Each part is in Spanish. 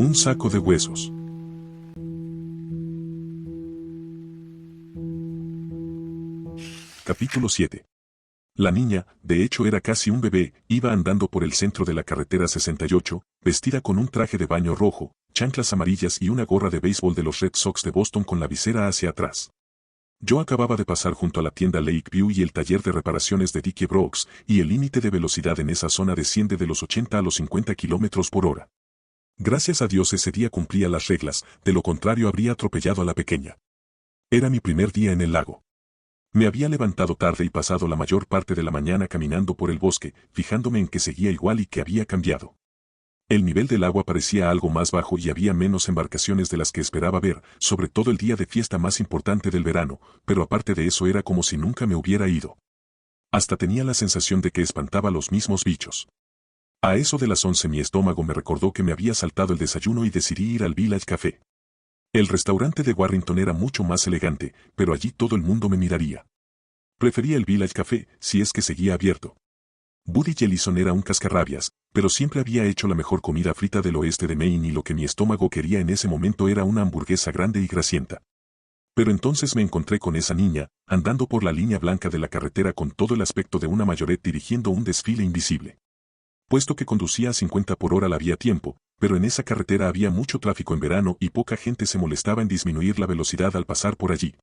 Un saco de huesos. Capítulo 7. La niña, de hecho era casi un bebé, iba andando por el centro de la carretera 68, vestida con un traje de baño rojo, chanclas amarillas y una gorra de béisbol de los Red Sox de Boston con la visera hacia atrás. Yo acababa de pasar junto a la tienda Lakeview y el taller de reparaciones de Dickie Brooks, y el límite de velocidad en esa zona desciende de los 80 a los 50 kilómetros por hora. Gracias a Dios ese día cumplía las reglas, de lo contrario habría atropellado a la pequeña. Era mi primer día en el lago. Me había levantado tarde y pasado la mayor parte de la mañana caminando por el bosque, fijándome en que seguía igual y que había cambiado. El nivel del agua parecía algo más bajo y había menos embarcaciones de las que esperaba ver, sobre todo el día de fiesta más importante del verano, pero aparte de eso era como si nunca me hubiera ido. Hasta tenía la sensación de que espantaba los mismos bichos. A eso de las 11 mi estómago me recordó que me había saltado el desayuno y decidí ir al Village Café. El restaurante de Warrington era mucho más elegante, pero allí todo el mundo me miraría. Prefería el Village Café, si es que seguía abierto. Buddy Jellison era un cascarrabias, pero siempre había hecho la mejor comida frita del oeste de Maine y lo que mi estómago quería en ese momento era una hamburguesa grande y grasienta. Pero entonces me encontré con esa niña, andando por la línea blanca de la carretera con todo el aspecto de una mayorette dirigiendo un desfile invisible. Puesto que conducía a 50 por hora la había tiempo, pero en esa carretera había mucho tráfico en verano y poca gente se molestaba en disminuir la velocidad al pasar por allí.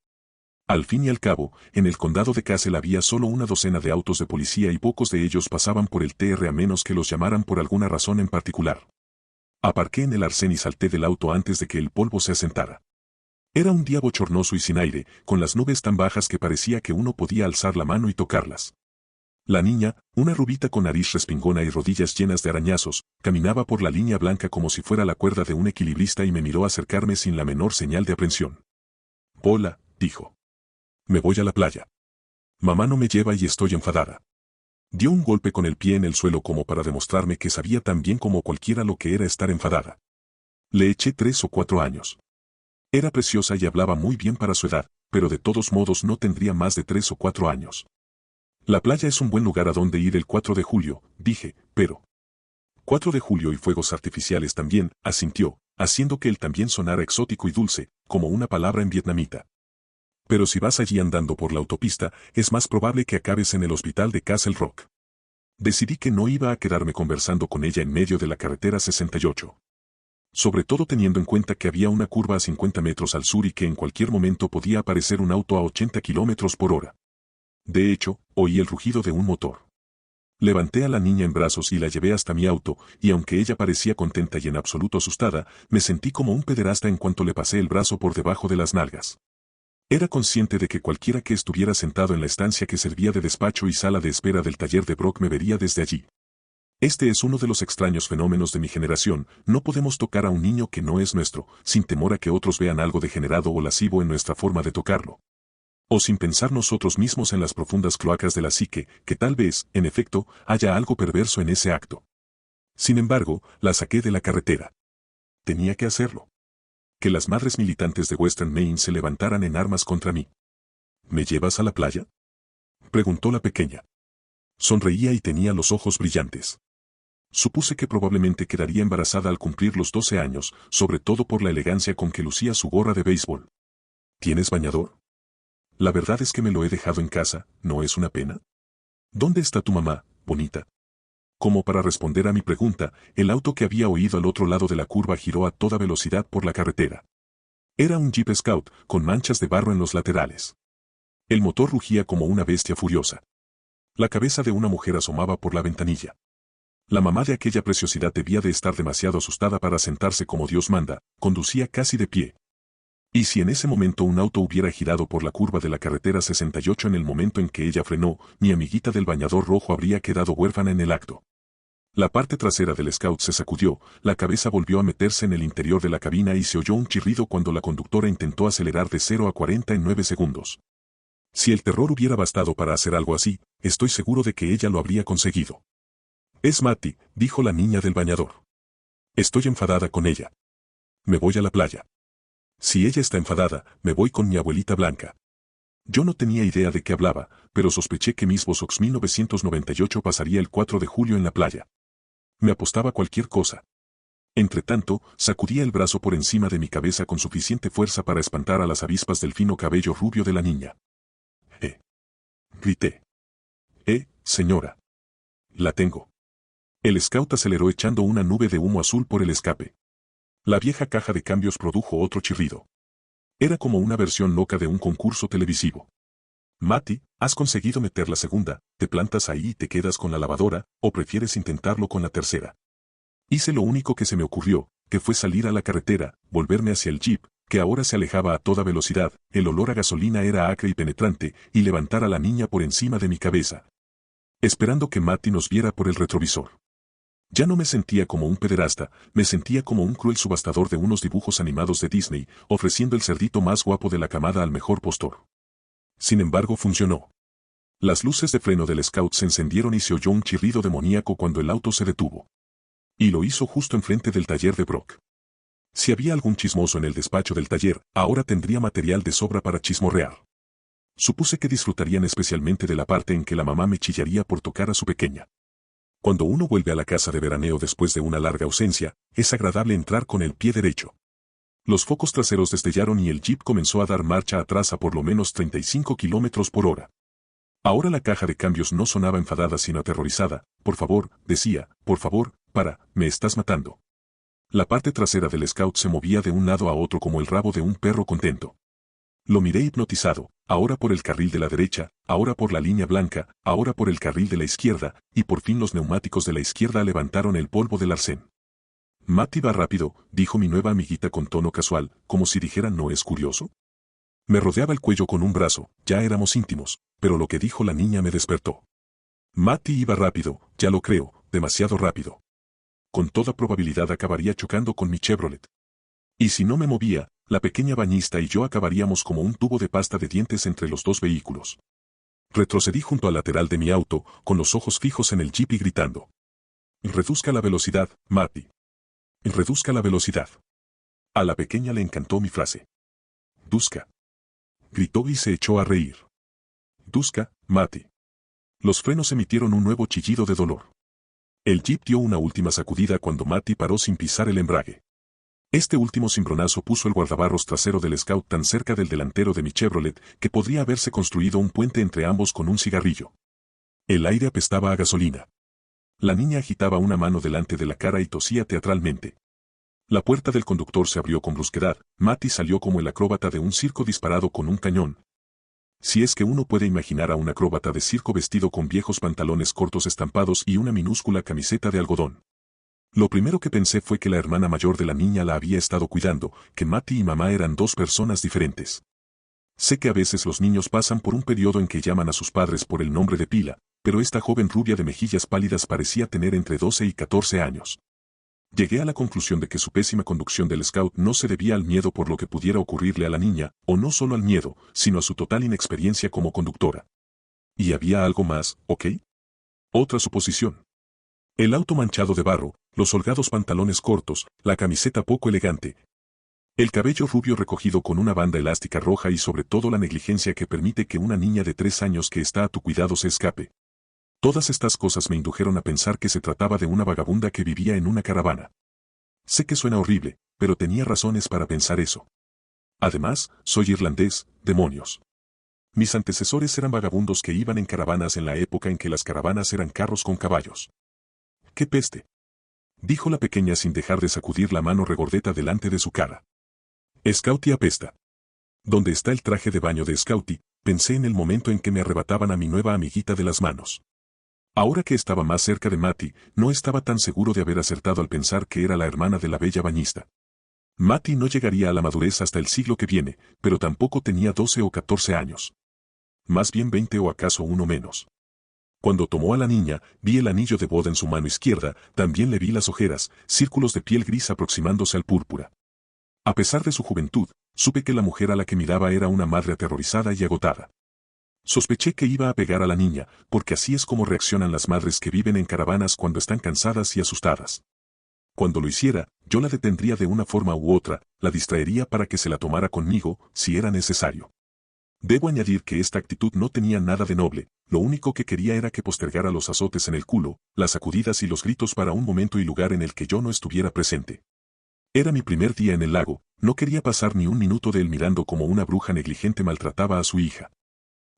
Al fin y al cabo, en el condado de Castle había solo una docena de autos de policía y pocos de ellos pasaban por el TR a menos que los llamaran por alguna razón en particular. Aparqué en el arcén y salté del auto antes de que el polvo se asentara. Era un día bochornoso y sin aire, con las nubes tan bajas que parecía que uno podía alzar la mano y tocarlas. La niña, una rubita con nariz respingona y rodillas llenas de arañazos, caminaba por la línea blanca como si fuera la cuerda de un equilibrista y me miró acercarme sin la menor señal de aprensión. «Hola», dijo. «Me voy a la playa. Mamá no me lleva y estoy enfadada». Dio un golpe con el pie en el suelo como para demostrarme que sabía tan bien como cualquiera lo que era estar enfadada. Le eché 3 o 4 años. Era preciosa y hablaba muy bien para su edad, pero de todos modos no tendría más de 3 o 4 años. «La playa es un buen lugar a donde ir el 4 de julio», dije, pero... 4 de julio y fuegos artificiales también, asintió, haciendo que él también sonara exótico y dulce, como una palabra en vietnamita. «Pero si vas allí andando por la autopista, es más probable que acabes en el hospital de Castle Rock». Decidí que no iba a quedarme conversando con ella en medio de la carretera 68. Sobre todo teniendo en cuenta que había una curva a 50 metros al sur y que en cualquier momento podía aparecer un auto a 80 kilómetros por hora. De hecho, oí el rugido de un motor. Levanté a la niña en brazos y la llevé hasta mi auto, y aunque ella parecía contenta y en absoluto asustada, me sentí como un pederasta en cuanto le pasé el brazo por debajo de las nalgas. Era consciente de que cualquiera que estuviera sentado en la estancia que servía de despacho y sala de espera del taller de Brock me vería desde allí. Este es uno de los extraños fenómenos de mi generación, no podemos tocar a un niño que no es nuestro, sin temor a que otros vean algo degenerado o lascivo en nuestra forma de tocarlo. O sin pensar nosotros mismos en las profundas cloacas de la psique, que tal vez, en efecto, haya algo perverso en ese acto. Sin embargo, la saqué de la carretera. Tenía que hacerlo. Que las madres militantes de Western Maine se levantaran en armas contra mí. «¿Me llevas a la playa?», preguntó la pequeña. Sonreía y tenía los ojos brillantes. Supuse que probablemente quedaría embarazada al cumplir los 12 años, sobre todo por la elegancia con que lucía su gorra de béisbol. «¿Tienes bañador?». «La verdad es que me lo he dejado en casa, ¿no es una pena?». «¿Dónde está tu mamá, bonita?». Como para responder a mi pregunta, el auto que había oído al otro lado de la curva giró a toda velocidad por la carretera. Era un Jeep Scout, con manchas de barro en los laterales. El motor rugía como una bestia furiosa. La cabeza de una mujer asomaba por la ventanilla. La mamá de aquella preciosidad debía de estar demasiado asustada para sentarse como Dios manda, conducía casi de pie. Y si en ese momento un auto hubiera girado por la curva de la carretera 68 en el momento en que ella frenó, mi amiguita del bañador rojo habría quedado huérfana en el acto. La parte trasera del Scout se sacudió, la cabeza volvió a meterse en el interior de la cabina y se oyó un chirrido cuando la conductora intentó acelerar de 0 a 40 en 9 segundos. Si el terror hubiera bastado para hacer algo así, estoy seguro de que ella lo habría conseguido. «Es Matty», dijo la niña del bañador. «Estoy enfadada con ella. Me voy a la playa. Si ella está enfadada, me voy con mi abuelita Blanca». Yo no tenía idea de qué hablaba, pero sospeché que Miss Bosox 1998 pasaría el 4 de julio en la playa. Me apostaba cualquier cosa. Entretanto, sacudía el brazo por encima de mi cabeza con suficiente fuerza para espantar a las avispas del fino cabello rubio de la niña. Grité. Señora. La tengo. El scout aceleró echando una nube de humo azul por el escape. La vieja caja de cambios produjo otro chirrido. Era como una versión loca de un concurso televisivo. Matty, has conseguido meter la segunda, ¿te plantas ahí y te quedas con la lavadora, o prefieres intentarlo con la tercera? Hice lo único que se me ocurrió, que fue salir a la carretera, volverme hacia el jeep, que ahora se alejaba a toda velocidad, el olor a gasolina era acre y penetrante, y levantar a la niña por encima de mi cabeza. Esperando que Matty nos viera por el retrovisor. Ya no me sentía como un pederasta, me sentía como un cruel subastador de unos dibujos animados de Disney, ofreciendo el cerdito más guapo de la camada al mejor postor. Sin embargo, funcionó. Las luces de freno del Scout se encendieron y se oyó un chirrido demoníaco cuando el auto se detuvo. Y lo hizo justo enfrente del taller de Brock. Si había algún chismoso en el despacho del taller, ahora tendría material de sobra para chismorrear. Supuse que disfrutarían especialmente de la parte en que la mamá me chillaría por tocar a su pequeña. Cuando uno vuelve a la casa de veraneo después de una larga ausencia, es agradable entrar con el pie derecho. Los focos traseros destellaron y el jeep comenzó a dar marcha atrás a por lo menos 35 kilómetros por hora. Ahora la caja de cambios no sonaba enfadada sino aterrorizada. Por favor, decía, por favor, me estás matando. La parte trasera del Scout se movía de un lado a otro como el rabo de un perro contento. Lo miré hipnotizado, ahora por el carril de la derecha, ahora por la línea blanca, ahora por el carril de la izquierda, y por fin los neumáticos de la izquierda levantaron el polvo del arcén. Matty va rápido, dijo mi nueva amiguita con tono casual, como si dijera ¿no es curioso? Me rodeaba el cuello con un brazo, ya éramos íntimos, pero lo que dijo la niña me despertó. Matty iba rápido, ya lo creo, demasiado rápido. Con toda probabilidad acabaría chocando con mi Chevrolet. Y si no me movía, la pequeña bañista y yo acabaríamos como un tubo de pasta de dientes entre los dos vehículos. Retrocedí junto al lateral de mi auto, con los ojos fijos en el jeep y gritando. Reduzca la velocidad, Matty. Reduzca la velocidad. A la pequeña le encantó mi frase. Duzca. Gritó y se echó a reír. Duzca, Matty. Los frenos emitieron un nuevo chillido de dolor. El jeep dio una última sacudida cuando Matty paró sin pisar el embrague. Este último cimbronazo puso el guardabarros trasero del Scout tan cerca del delantero de mi Chevrolet que podría haberse construido un puente entre ambos con un cigarrillo. El aire apestaba a gasolina. La niña agitaba una mano delante de la cara y tosía teatralmente. La puerta del conductor se abrió con brusquedad. Matty salió como el acróbata de un circo disparado con un cañón. Si es que uno puede imaginar a un acróbata de circo vestido con viejos pantalones cortos estampados y una minúscula camiseta de algodón. Lo primero que pensé fue que la hermana mayor de la niña la había estado cuidando, que Matty y mamá eran dos personas diferentes. Sé que a veces los niños pasan por un periodo en que llaman a sus padres por el nombre de pila, pero esta joven rubia de mejillas pálidas parecía tener entre 12 y 14 años. Llegué a la conclusión de que su pésima conducción del Scout no se debía al miedo por lo que pudiera ocurrirle a la niña, o no solo al miedo, sino a su total inexperiencia como conductora. ¿Y había algo más, ok? Otra suposición. El auto manchado de barro, los holgados pantalones cortos, la camiseta poco elegante, el cabello rubio recogido con una banda elástica roja y sobre todo la negligencia que permite que una niña de 3 años que está a tu cuidado se escape. Todas estas cosas me indujeron a pensar que se trataba de una vagabunda que vivía en una caravana. Sé que suena horrible, pero tenía razones para pensar eso. Además, soy irlandés, demonios. Mis antecesores eran vagabundos que iban en caravanas en la época en que las caravanas eran carros con caballos. ¡Qué peste!, dijo la pequeña sin dejar de sacudir la mano regordeta delante de su cara. Scouty apesta. ¿Dónde está el traje de baño de Scouty? Pensé en el momento en que me arrebataban a mi nueva amiguita de las manos. Ahora que estaba más cerca de Matty, no estaba tan seguro de haber acertado al pensar que era la hermana de la bella bañista. Matty no llegaría a la madurez hasta el siglo que viene, pero tampoco tenía 12 o 14 años. Más bien 20 o acaso uno menos. Cuando tomó a la niña, vi el anillo de boda en su mano izquierda, también le vi las ojeras, círculos de piel gris aproximándose al púrpura. A pesar de su juventud, supe que la mujer a la que miraba era una madre aterrorizada y agotada. Sospeché que iba a pegar a la niña, porque así es como reaccionan las madres que viven en caravanas cuando están cansadas y asustadas. Cuando lo hiciera, yo la detendría de una forma u otra, la distraería para que se la tomara conmigo, si era necesario. Debo añadir que esta actitud no tenía nada de noble, lo único que quería era que postergara los azotes en el culo, las sacudidas y los gritos para un momento y lugar en el que yo no estuviera presente. Era mi primer día en el lago, no quería pasar ni un minuto de él mirando como una bruja negligente maltrataba a su hija.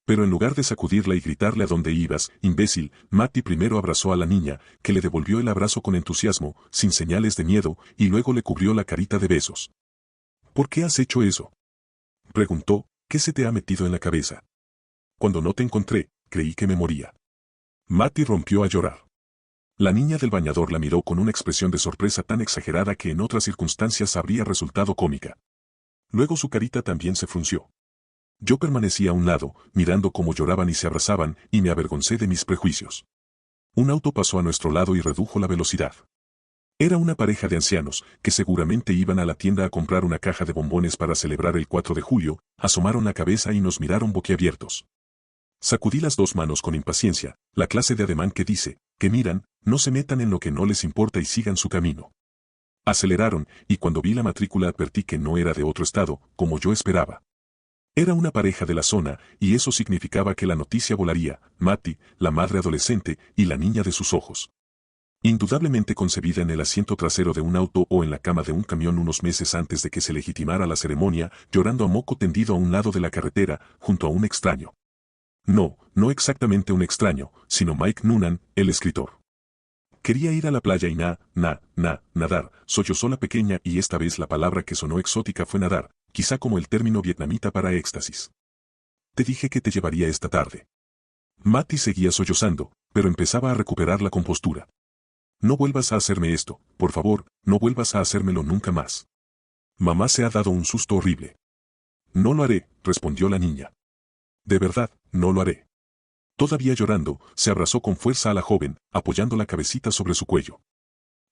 Pero en lugar de sacudirla y gritarle a dónde ibas, imbécil, Matty primero abrazó a la niña, que le devolvió el abrazo con entusiasmo, sin señales de miedo, y luego le cubrió la carita de besos. ¿Por qué has hecho eso? Preguntó. ¿Qué se te ha metido en la cabeza? Cuando no te encontré, creí que me moría. Matty rompió a llorar. La niña del bañador la miró con una expresión de sorpresa tan exagerada que en otras circunstancias habría resultado cómica. Luego su carita también se frunció. Yo permanecí a un lado, mirando cómo lloraban y se abrazaban, y me avergoncé de mis prejuicios. Un auto pasó a nuestro lado y redujo la velocidad. Era una pareja de ancianos, que seguramente iban a la tienda a comprar una caja de bombones para celebrar el 4 de julio, asomaron la cabeza y nos miraron boquiabiertos. Sacudí las dos manos con impaciencia, la clase de ademán que dice, que miran, no se metan en lo que no les importa y sigan su camino. Aceleraron, y cuando vi la matrícula advertí que no era de otro estado, como yo esperaba. Era una pareja de la zona, y eso significaba que la noticia volaría, Matty, la madre adolescente, y la niña de sus ojos. Indudablemente concebida en el asiento trasero de un auto o en la cama de un camión unos meses antes de que se legitimara la ceremonia, llorando a moco tendido a un lado de la carretera, junto a un extraño. No, no exactamente un extraño, sino Mike Noonan, el escritor. Quería ir a la playa y nadar, sollozó la pequeña y esta vez la palabra que sonó exótica fue nadar, quizá como el término vietnamita para éxtasis. Te dije que te llevaría esta tarde. Matty seguía sollozando, pero empezaba a recuperar la compostura. No vuelvas a hacerme esto, por favor, no vuelvas a hacérmelo nunca más. Mamá se ha dado un susto horrible. No lo haré, respondió la niña. De verdad, no lo haré. Todavía llorando, se abrazó con fuerza a la joven, apoyando la cabecita sobre su cuello.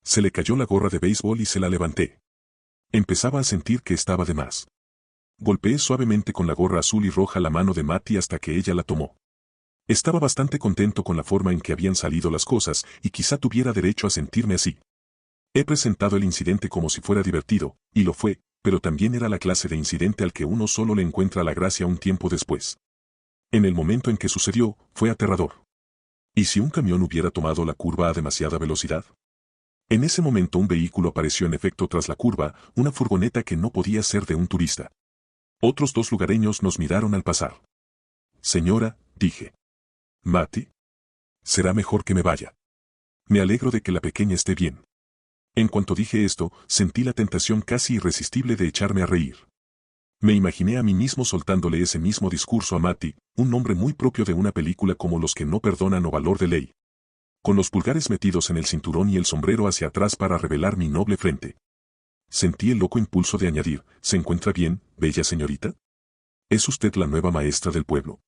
Se le cayó la gorra de béisbol y se la levanté. Empezaba a sentir que estaba de más. Golpeé suavemente con la gorra azul y roja la mano de Matty hasta que ella la tomó. Estaba bastante contento con la forma en que habían salido las cosas, y quizá tuviera derecho a sentirme así. He presentado el incidente como si fuera divertido, y lo fue, pero también era la clase de incidente al que uno solo le encuentra la gracia un tiempo después. En el momento en que sucedió, fue aterrador. ¿Y si un camión hubiera tomado la curva a demasiada velocidad? En ese momento un vehículo apareció en efecto tras la curva, una furgoneta que no podía ser de un turista. Otros dos lugareños nos miraron al pasar. Señora, dije. Matty. Será mejor que me vaya. Me alegro de que la pequeña esté bien. En cuanto dije esto, sentí la tentación casi irresistible de echarme a reír. Me imaginé a mí mismo soltándole ese mismo discurso a Matty, un nombre muy propio de una película como Los que no perdonan o Valor de Ley. Con los pulgares metidos en el cinturón y el sombrero hacia atrás para revelar mi noble frente. Sentí el loco impulso de añadir, ¿se encuentra bien, bella señorita? ¿Es usted la nueva maestra del pueblo?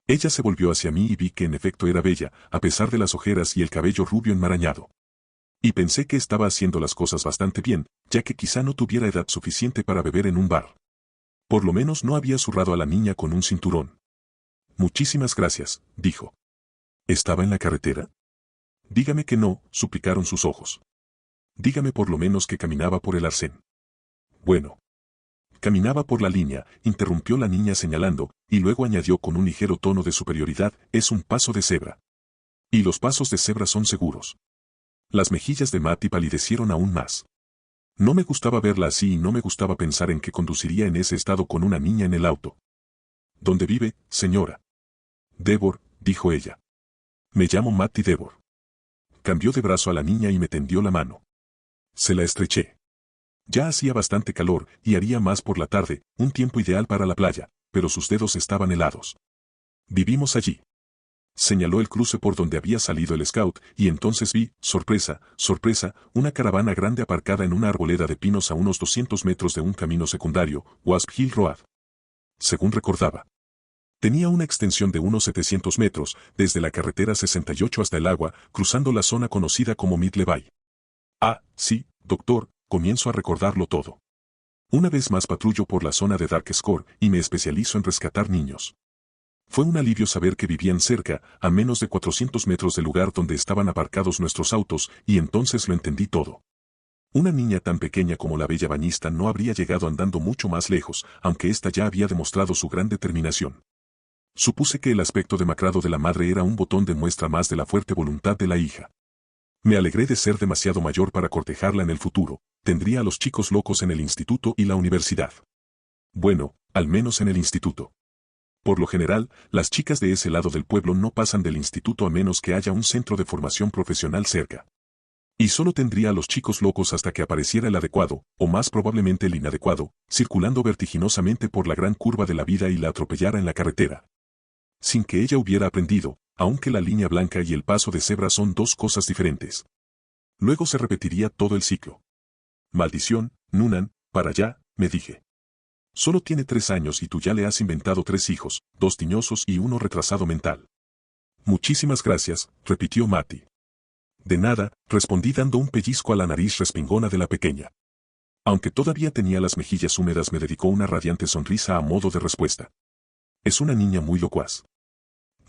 Ella se volvió hacia mí y vi que en efecto era bella, a pesar de las ojeras y el cabello rubio enmarañado. Y pensé que estaba haciendo las cosas bastante bien, ya que quizá no tuviera edad suficiente para beber en un bar. Por lo menos no había zurrado a la niña con un cinturón. Muchísimas gracias, dijo. ¿Estaba en la carretera? Dígame que no, suplicaron sus ojos. Dígame por lo menos que caminaba por el arcén. Bueno. Caminaba por la línea, interrumpió la niña señalando, y luego añadió con un ligero tono de superioridad, es un paso de cebra. Y los pasos de cebra son seguros. Las mejillas de Matty palidecieron aún más. No me gustaba verla así y no me gustaba pensar en que conduciría en ese estado con una niña en el auto. ¿Dónde vive, señora? Devor, dijo ella. Me llamo Matty Devor. Cambió de brazo a la niña y me tendió la mano. Se la estreché. Ya hacía bastante calor, y haría más por la tarde, un tiempo ideal para la playa, pero sus dedos estaban helados. Vivimos allí. Señaló el cruce por donde había salido el scout, y entonces vi, sorpresa, una caravana grande aparcada en una arboleda de pinos a unos 200 metros de un camino secundario, Wasp Hill Road. Según recordaba. Tenía una extensión de unos 700 metros, desde la carretera 68 hasta el agua, cruzando la zona conocida como Mid Levy. Ah, sí, doctor, comienzo a recordarlo todo. Una vez más patrullo por la zona de Dark Score y me especializo en rescatar niños. Fue un alivio saber que vivían cerca, a menos de 400 metros del lugar donde estaban aparcados nuestros autos, y entonces lo entendí todo. Una niña tan pequeña como la bella bañista no habría llegado andando mucho más lejos, aunque ésta ya había demostrado su gran determinación. Supuse que el aspecto demacrado de la madre era un botón de muestra más de la fuerte voluntad de la hija. Me alegré de ser demasiado mayor para cortejarla en el futuro. Tendría a los chicos locos en el instituto y la universidad. Bueno, al menos en el instituto. Por lo general, las chicas de ese lado del pueblo no pasan del instituto a menos que haya un centro de formación profesional cerca. Y solo tendría a los chicos locos hasta que apareciera el adecuado, o más probablemente el inadecuado, circulando vertiginosamente por la gran curva de la vida y la atropellara en la carretera. Sin que ella hubiera aprendido, aunque la línea blanca y el paso de cebra son dos cosas diferentes. Luego se repetiría todo el ciclo. Maldición, Noonan, para allá, me dije. Solo tiene 3 años y tú ya le has inventado 3 hijos, 2 tiñosos y uno retrasado mental. Muchísimas gracias, repitió Matty. De nada, respondí dando un pellizco a la nariz respingona de la pequeña. Aunque todavía tenía las mejillas húmedas, me dedicó una radiante sonrisa a modo de respuesta. Es una niña muy locuaz.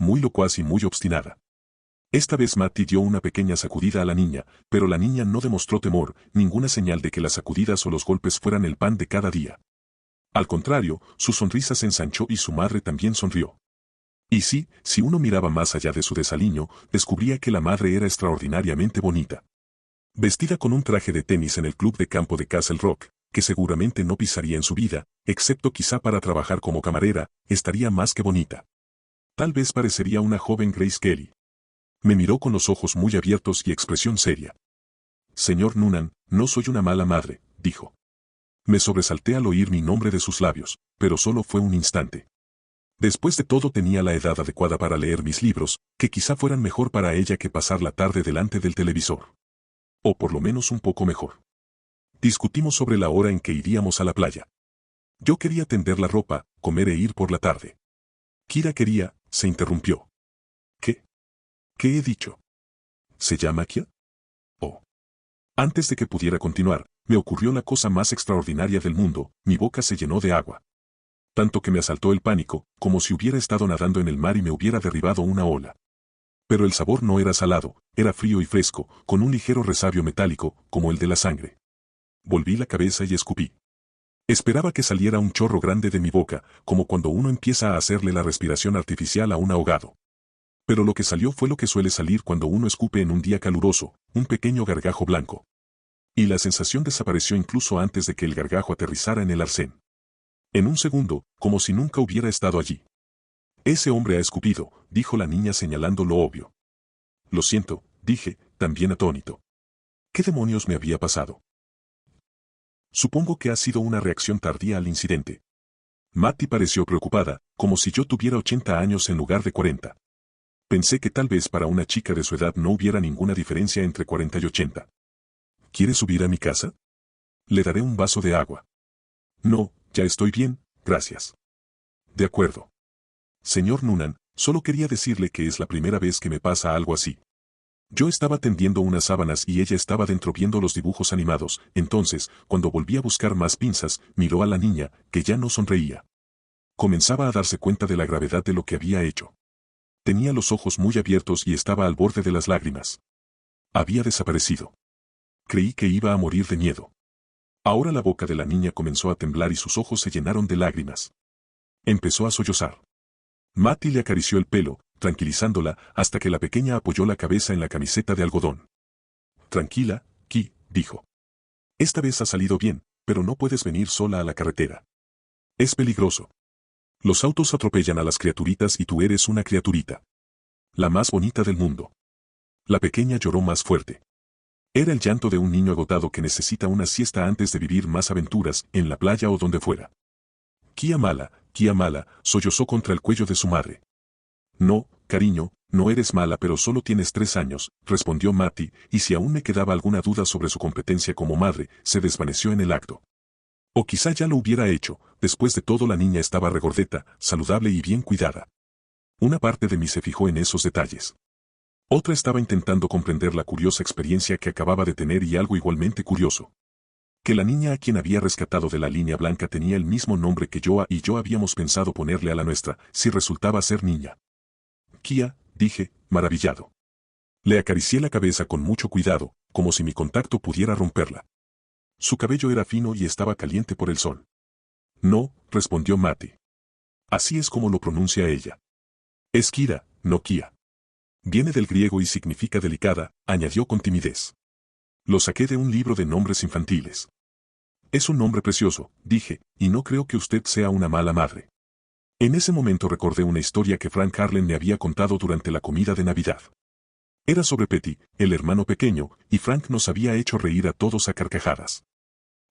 Muy locuaz y muy obstinada. Esta vez Matty dio una pequeña sacudida a la niña, pero la niña no demostró temor, ninguna señal de que las sacudidas o los golpes fueran el pan de cada día. Al contrario, su sonrisa se ensanchó y su madre también sonrió. Y sí, si uno miraba más allá de su desaliño, descubría que la madre era extraordinariamente bonita. Vestida con un traje de tenis en el club de campo de Castle Rock, que seguramente no pisaría en su vida, excepto quizá para trabajar como camarera, estaría más que bonita. Tal vez parecería una joven Grace Kelly. Me miró con los ojos muy abiertos y expresión seria. Señor Noonan, no soy una mala madre, dijo. Me sobresalté al oír mi nombre de sus labios, pero solo fue un instante. Después de todo tenía la edad adecuada para leer mis libros, que quizá fueran mejor para ella que pasar la tarde delante del televisor. O por lo menos un poco mejor. Discutimos sobre la hora en que iríamos a la playa. Yo quería tender la ropa, comer e ir por la tarde. Kira quería, se interrumpió. ¿Qué? ¿Qué he dicho? ¿Se llama Kia? Oh. Antes de que pudiera continuar, me ocurrió la cosa más extraordinaria del mundo, mi boca se llenó de agua. Tanto que me asaltó el pánico, como si hubiera estado nadando en el mar y me hubiera derribado una ola. Pero el sabor no era salado, era frío y fresco, con un ligero resabio metálico, como el de la sangre. Volví la cabeza y escupí. Esperaba que saliera un chorro grande de mi boca, como cuando uno empieza a hacerle la respiración artificial a un ahogado. Pero lo que salió fue lo que suele salir cuando uno escupe en un día caluroso, un pequeño gargajo blanco. Y la sensación desapareció incluso antes de que el gargajo aterrizara en el arcén. En un segundo, como si nunca hubiera estado allí. Ese hombre ha escupido, dijo la niña señalando lo obvio. Lo siento, dije, también atónito. ¿Qué demonios me había pasado? Supongo que ha sido una reacción tardía al incidente. Matty pareció preocupada, como si yo tuviera 80 años en lugar de 40. Pensé que tal vez para una chica de su edad no hubiera ninguna diferencia entre 40 y 80. ¿Quieres subir a mi casa? Le daré un vaso de agua. No, ya estoy bien, gracias. De acuerdo. Señor Noonan, solo quería decirle que es la primera vez que me pasa algo así. Yo estaba tendiendo unas sábanas y ella estaba dentro viendo los dibujos animados, entonces, cuando volví a buscar más pinzas, miró a la niña, que ya no sonreía. Comenzaba a darse cuenta de la gravedad de lo que había hecho. Tenía los ojos muy abiertos y estaba al borde de las lágrimas. Había desaparecido. Creí que iba a morir de miedo. Ahora la boca de la niña comenzó a temblar y sus ojos se llenaron de lágrimas. Empezó a sollozar. Matty le acarició el pelo, tranquilizándola, hasta que la pequeña apoyó la cabeza en la camiseta de algodón. Tranquila, Ki, dijo. Esta vez ha salido bien, pero no puedes venir sola a la carretera. Es peligroso. Los autos atropellan a las criaturitas y tú eres una criaturita. La más bonita del mundo. La pequeña lloró más fuerte. Era el llanto de un niño agotado que necesita una siesta antes de vivir más aventuras, en la playa o donde fuera. Kia mala, sollozó contra el cuello de su madre. No, cariño, no eres mala pero solo tienes 3 años, respondió Matty, y si aún me quedaba alguna duda sobre su competencia como madre, se desvaneció en el acto. O quizá ya lo hubiera hecho, después de todo la niña estaba regordeta, saludable y bien cuidada. Una parte de mí se fijó en esos detalles. Otra estaba intentando comprender la curiosa experiencia que acababa de tener y algo igualmente curioso. Que la niña a quien había rescatado de la línea blanca tenía el mismo nombre que Joa y yo habíamos pensado ponerle a la nuestra, si resultaba ser niña. Kia, dije, maravillado. Le acaricié la cabeza con mucho cuidado, como si mi contacto pudiera romperla. Su cabello era fino y estaba caliente por el sol. No, respondió Matty. Así es como lo pronuncia ella. Es Kira, no Kia. Viene del griego y significa delicada, añadió con timidez. Lo saqué de un libro de nombres infantiles. Es un nombre precioso, dije, y no creo que usted sea una mala madre. En ese momento recordé una historia que Frank Harlan me había contado durante la comida de Navidad. Era sobre Petty, el hermano pequeño, y Frank nos había hecho reír a todos a carcajadas.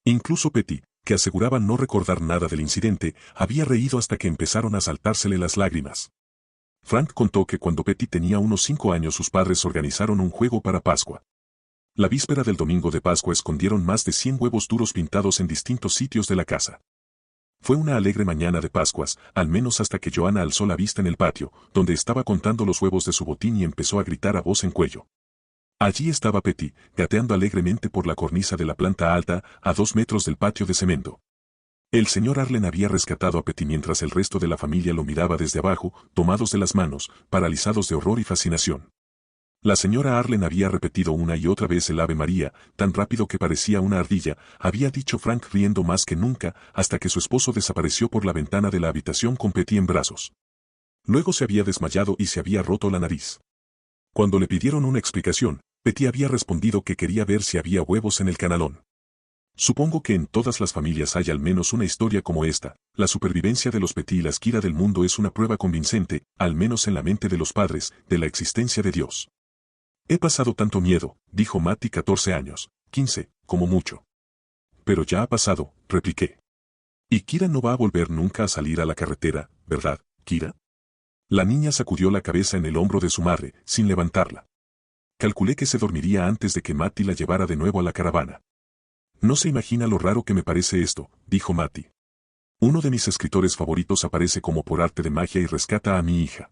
Incluso Petty, que aseguraba no recordar nada del incidente, había reído hasta que empezaron a saltársele las lágrimas. Frank contó que cuando Petty tenía unos 5 años sus padres organizaron un juego para Pascua. La víspera del domingo de Pascua escondieron más de 100 huevos duros pintados en distintos sitios de la casa. Fue una alegre mañana de Pascuas, al menos hasta que Joanna alzó la vista en el patio, donde estaba contando los huevos de su botín y empezó a gritar a voz en cuello. Allí estaba Petty, gateando alegremente por la cornisa de la planta alta, a 2 metros del patio de cemento. El señor Harlan había rescatado a Petty mientras el resto de la familia lo miraba desde abajo, tomados de las manos, paralizados de horror y fascinación. La señora Harlan había repetido una y otra vez el Ave María, tan rápido que parecía una ardilla, había dicho Frank riendo más que nunca, hasta que su esposo desapareció por la ventana de la habitación con Petty en brazos. Luego se había desmayado y se había roto la nariz. Cuando le pidieron una explicación, Petty había respondido que quería ver si había huevos en el canalón. Supongo que en todas las familias hay al menos una historia como esta. La supervivencia de los Petty y la Skira del mundo es una prueba convincente, al menos en la mente de los padres, de la existencia de Dios. He pasado tanto miedo, dijo Matty 14 años, 15, como mucho. Pero ya ha pasado, repliqué. Y Kira no va a volver nunca a salir a la carretera, ¿verdad, Kira? La niña sacudió la cabeza en el hombro de su madre, sin levantarla. Calculé que se dormiría antes de que Matty la llevara de nuevo a la caravana. No se imagina lo raro que me parece esto, dijo Matty. Uno de mis escritores favoritos aparece como por arte de magia y rescata a mi hija.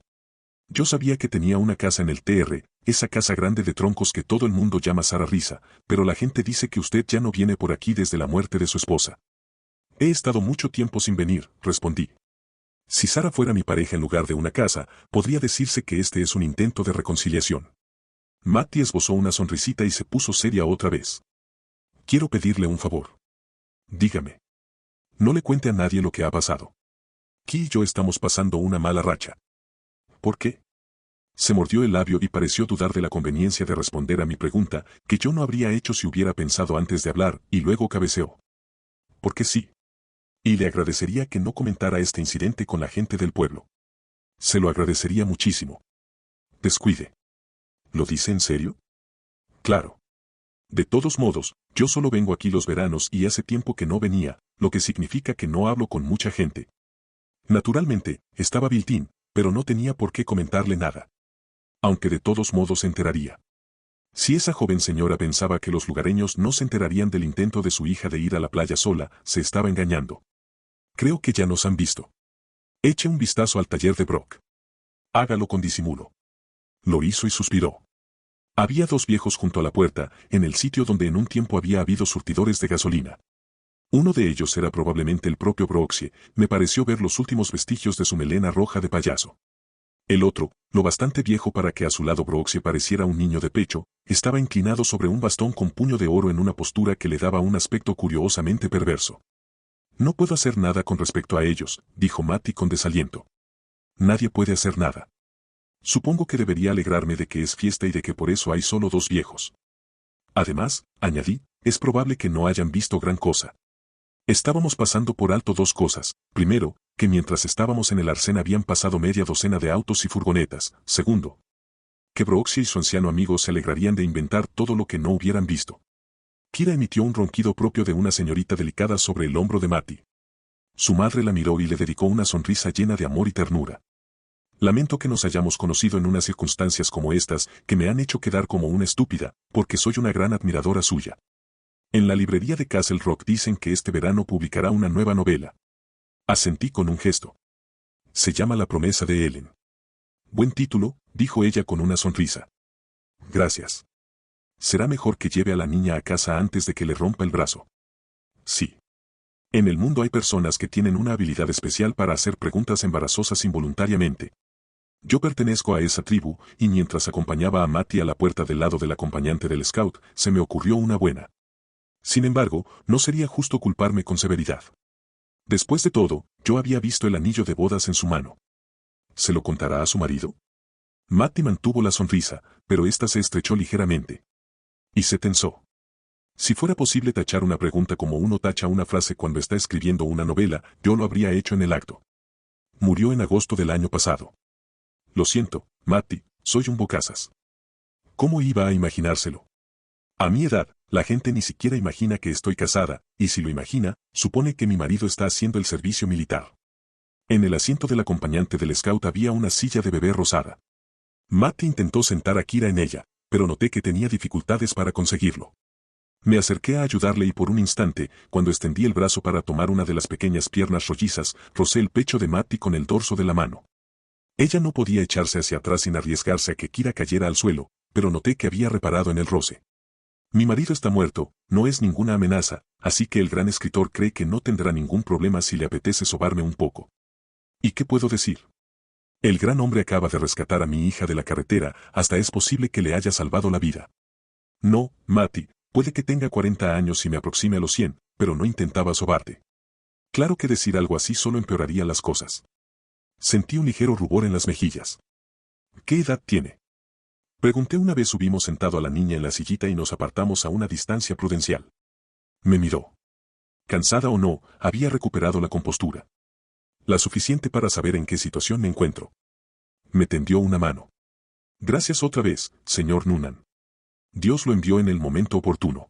Yo sabía que tenía una casa en el TR, esa casa grande de troncos que todo el mundo llama Sara Risa, pero la gente dice que usted ya no viene por aquí desde la muerte de su esposa. He estado mucho tiempo sin venir, respondí. Si Sara fuera mi pareja en lugar de una casa, podría decirse que este es un intento de reconciliación. Matty esbozó una sonrisita y se puso seria otra vez. Quiero pedirle un favor. Dígame. No le cuente a nadie lo que ha pasado. Ki y yo estamos pasando una mala racha. ¿Por qué? Se mordió el labio y pareció dudar de la conveniencia de responder a mi pregunta, que yo no habría hecho si hubiera pensado antes de hablar, y luego cabeceó. Porque sí. Y le agradecería que no comentara este incidente con la gente del pueblo. Se lo agradecería muchísimo. Descuide. ¿Lo dice en serio? Claro. De todos modos, yo solo vengo aquí los veranos y hace tiempo que no venía, lo que significa que no hablo con mucha gente. Naturalmente, estaba Biltín, pero no tenía por qué comentarle nada. Aunque de todos modos se enteraría. Si esa joven señora pensaba que los lugareños no se enterarían del intento de su hija de ir a la playa sola, se estaba engañando. Creo que ya nos han visto. Eche un vistazo al taller de Brock. Hágalo con disimulo. Lo hizo y suspiró. Había 2 viejos junto a la puerta, en el sitio donde en un tiempo había habido surtidores de gasolina. Uno de ellos era probablemente el propio Broxie, me pareció ver los últimos vestigios de su melena roja de payaso. El otro, lo bastante viejo para que a su lado Broxie pareciera un niño de pecho, estaba inclinado sobre un bastón con puño de oro en una postura que le daba un aspecto curiosamente perverso. No puedo hacer nada con respecto a ellos, dijo Matty con desaliento. Nadie puede hacer nada. Supongo que debería alegrarme de que es fiesta y de que por eso hay solo 2 viejos. Además, añadí, es probable que no hayan visto gran cosa. Estábamos pasando por alto 2 cosas. Primero, que mientras estábamos en el arcén habían pasado media docena de autos y furgonetas. Segundo, que Broxie y su anciano amigo se alegrarían de inventar todo lo que no hubieran visto. Kira emitió un ronquido propio de una señorita delicada sobre el hombro de Matty. Su madre la miró y le dedicó una sonrisa llena de amor y ternura. Lamento que nos hayamos conocido en unas circunstancias como estas, que me han hecho quedar como una estúpida, porque soy una gran admiradora suya. En la librería de Castle Rock dicen que este verano publicará una nueva novela. Asentí con un gesto. Se llama La promesa de Ellen. Buen título, dijo ella con una sonrisa. Gracias. Será mejor que lleve a la niña a casa antes de que le rompa el brazo. Sí. En el mundo hay personas que tienen una habilidad especial para hacer preguntas embarazosas involuntariamente. Yo pertenezco a esa tribu, y mientras acompañaba a Matty a la puerta del lado del acompañante del scout, se me ocurrió una buena. Sin embargo, no sería justo culparme con severidad. Después de todo, yo había visto el anillo de bodas en su mano. ¿Se lo contará a su marido? Matty mantuvo la sonrisa, pero ésta se estrechó ligeramente. Y se tensó. Si fuera posible tachar una pregunta como uno tacha una frase cuando está escribiendo una novela, yo lo habría hecho en el acto. Murió en agosto del año pasado. Lo siento, Matty, soy un bocazas. ¿Cómo iba a imaginárselo? A mi edad, la gente ni siquiera imagina que estoy casada, y si lo imagina, supone que mi marido está haciendo el servicio militar. En el asiento del acompañante del scout había una silla de bebé rosada. Matty intentó sentar a Kira en ella, pero noté que tenía dificultades para conseguirlo. Me acerqué a ayudarle y por un instante, cuando extendí el brazo para tomar una de las pequeñas piernas rollizas, rocé el pecho de Matty con el dorso de la mano. Ella no podía echarse hacia atrás sin arriesgarse a que Kira cayera al suelo, pero noté que había reparado en el roce. Mi marido está muerto, no es ninguna amenaza, así que el gran escritor cree que no tendrá ningún problema si le apetece sobarme un poco. ¿Y qué puedo decir? El gran hombre acaba de rescatar a mi hija de la carretera, hasta es posible que le haya salvado la vida. No, Matty, puede que tenga 40 años y me aproxime a los 100, pero no intentaba sobarte. Claro que decir algo así solo empeoraría las cosas. Sentí un ligero rubor en las mejillas. ¿Qué edad tiene? Pregunté una vez subimos sentado a la niña en la sillita y nos apartamos a una distancia prudencial. Me miró. Cansada o no, había recuperado la compostura. La suficiente para saber en qué situación me encuentro. Me tendió una mano. Gracias otra vez, señor Noonan. Dios lo envió en el momento oportuno.